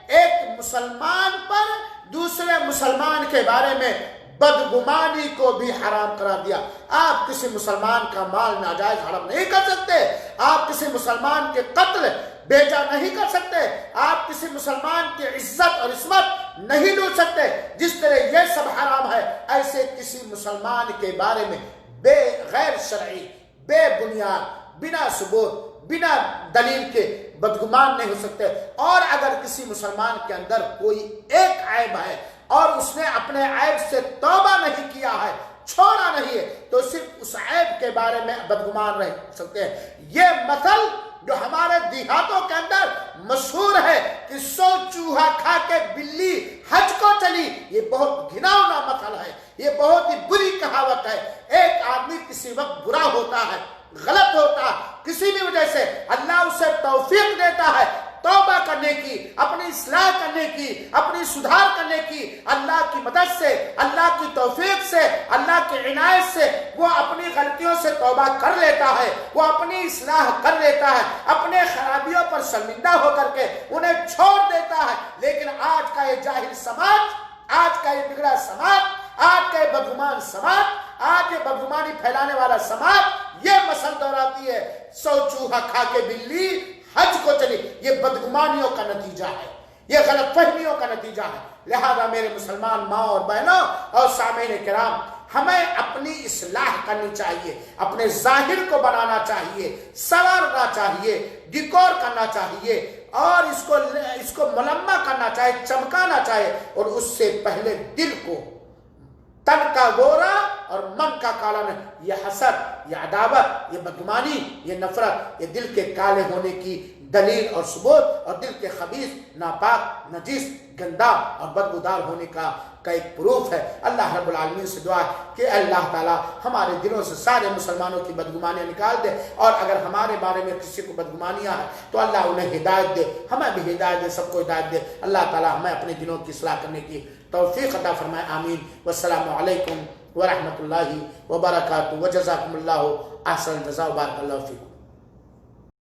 ایک مسلمان پر دوسرے مسلمان کے بارے میں بدگمانی کو بھی حرام قرار دیا۔ آپ کسی مسلمان کا مال ناجائز حرام نہیں کر سکتے، آپ کسی مسلمان کے قتل بیجا نہیں کر سکتے، آپ کسی مسلمان کی عزت اور عصمت نہیں لوٹ سکتے۔ جس طرح یہ سب حرام ہے، ایسے کسی مسلمان کے بارے میں غیر شرعی، بے بنیاد، بنا ثبوت، بنا دلیل کے بدگمان نہیں ہو سکتے۔ اور اگر کسی مسلمان کے اندر کوئی ایک عیب ہے اور اس نے اپنے عیب سے توبہ نہیں کیا ہے، چھوڑا نہیں ہے، تو صرف اس عیب کے بارے میں بدگمان رہ سکتے ہیں۔ یہ مثل جو ہمارے دیہاتوں کے اندر مشہور ہے کہ 100 چوہا کھا کے بلی حج کو چلی، یہ بہت گھناؤنا مثل ہے، یہ بہت ہی بری کہاوت ہے۔ ایک آدمی کسی وقت برا ہوتا ہے، غلط ہوتا ہے، کسی بھی وجہ سے اللہ اسے توفیق دیتا ہے توبہ کرنے کی، اپنی اصلاح کرنے کی، اپنی سدھار کرنے کی۔ اللہ کی مدد سے، اللہ کی توفیق سے، اللہ کی عنایت سے وہ اپنی غلطیوں سے توبہ کر لیتا ہے، وہ اپنی اصلاح کر لیتا ہے، اپنے خرابیوں پر شرمندہ ہو کر کے انہیں چھوڑ دیتا ہے۔ لیکن آج کا یہ جاہل سماج، آج کا یہ بگڑا سماج، آج کا یہ بدگمان سماج، آج یہ بدگمانی پھیلانے والا سماج یہ مثل دہراتی ہے 100 چوہا کھا کے بلی حج کو چلی۔ یہ بدگمانیوں کا نتیجہ ہے، یہ غلط فہمیوں کا نتیجہ ہے۔ لہذا میرے مسلمان ماں اور بہنوں اور سامعین کرام، ہمیں اپنی اصلاح کرنی چاہیے، اپنے ظاہر کو بنانا چاہیے، سنوارنا چاہیے، ڈیکور کرنا چاہیے، اور اس کو ملمع کرنا چاہیے، چمکانا چاہیے، اور اس سے پہلے دل کو، تن کا گورا اور من کا کالا نہیں۔ یہ حسد، یہ عداوت، یہ بدگمانی، یہ نفرت، یہ دل کے کالے ہونے کی دلیل اور ثبوت، اور دل کے خبیث، ناپاک، نجس، گندا اور بدبودار ہونے کا ایک پروف ہے۔ اللہ رب العالمین سے دعا ہے کہ اللہ تعالیٰ ہمارے دلوں سے سارے مسلمانوں کی بدگمانیاں نکال دے، اور اگر ہمارے بارے میں کسی کو بدگمانیاں ہیں تو اللہ انہیں ہدایت دے، ہمیں بھی ہدایت دے، سب کو ہدایت دے۔ اللہ تعالیٰ ہمیں اپنے دلوں کی اصلاح کرنے کی توفیق عطا فرمائے، آمین۔ والسلام علیکم ورحمۃ اللہ وبرکاتہ، وجزاکم اللہ احسن الجزاء، بارک اللہ فیکم۔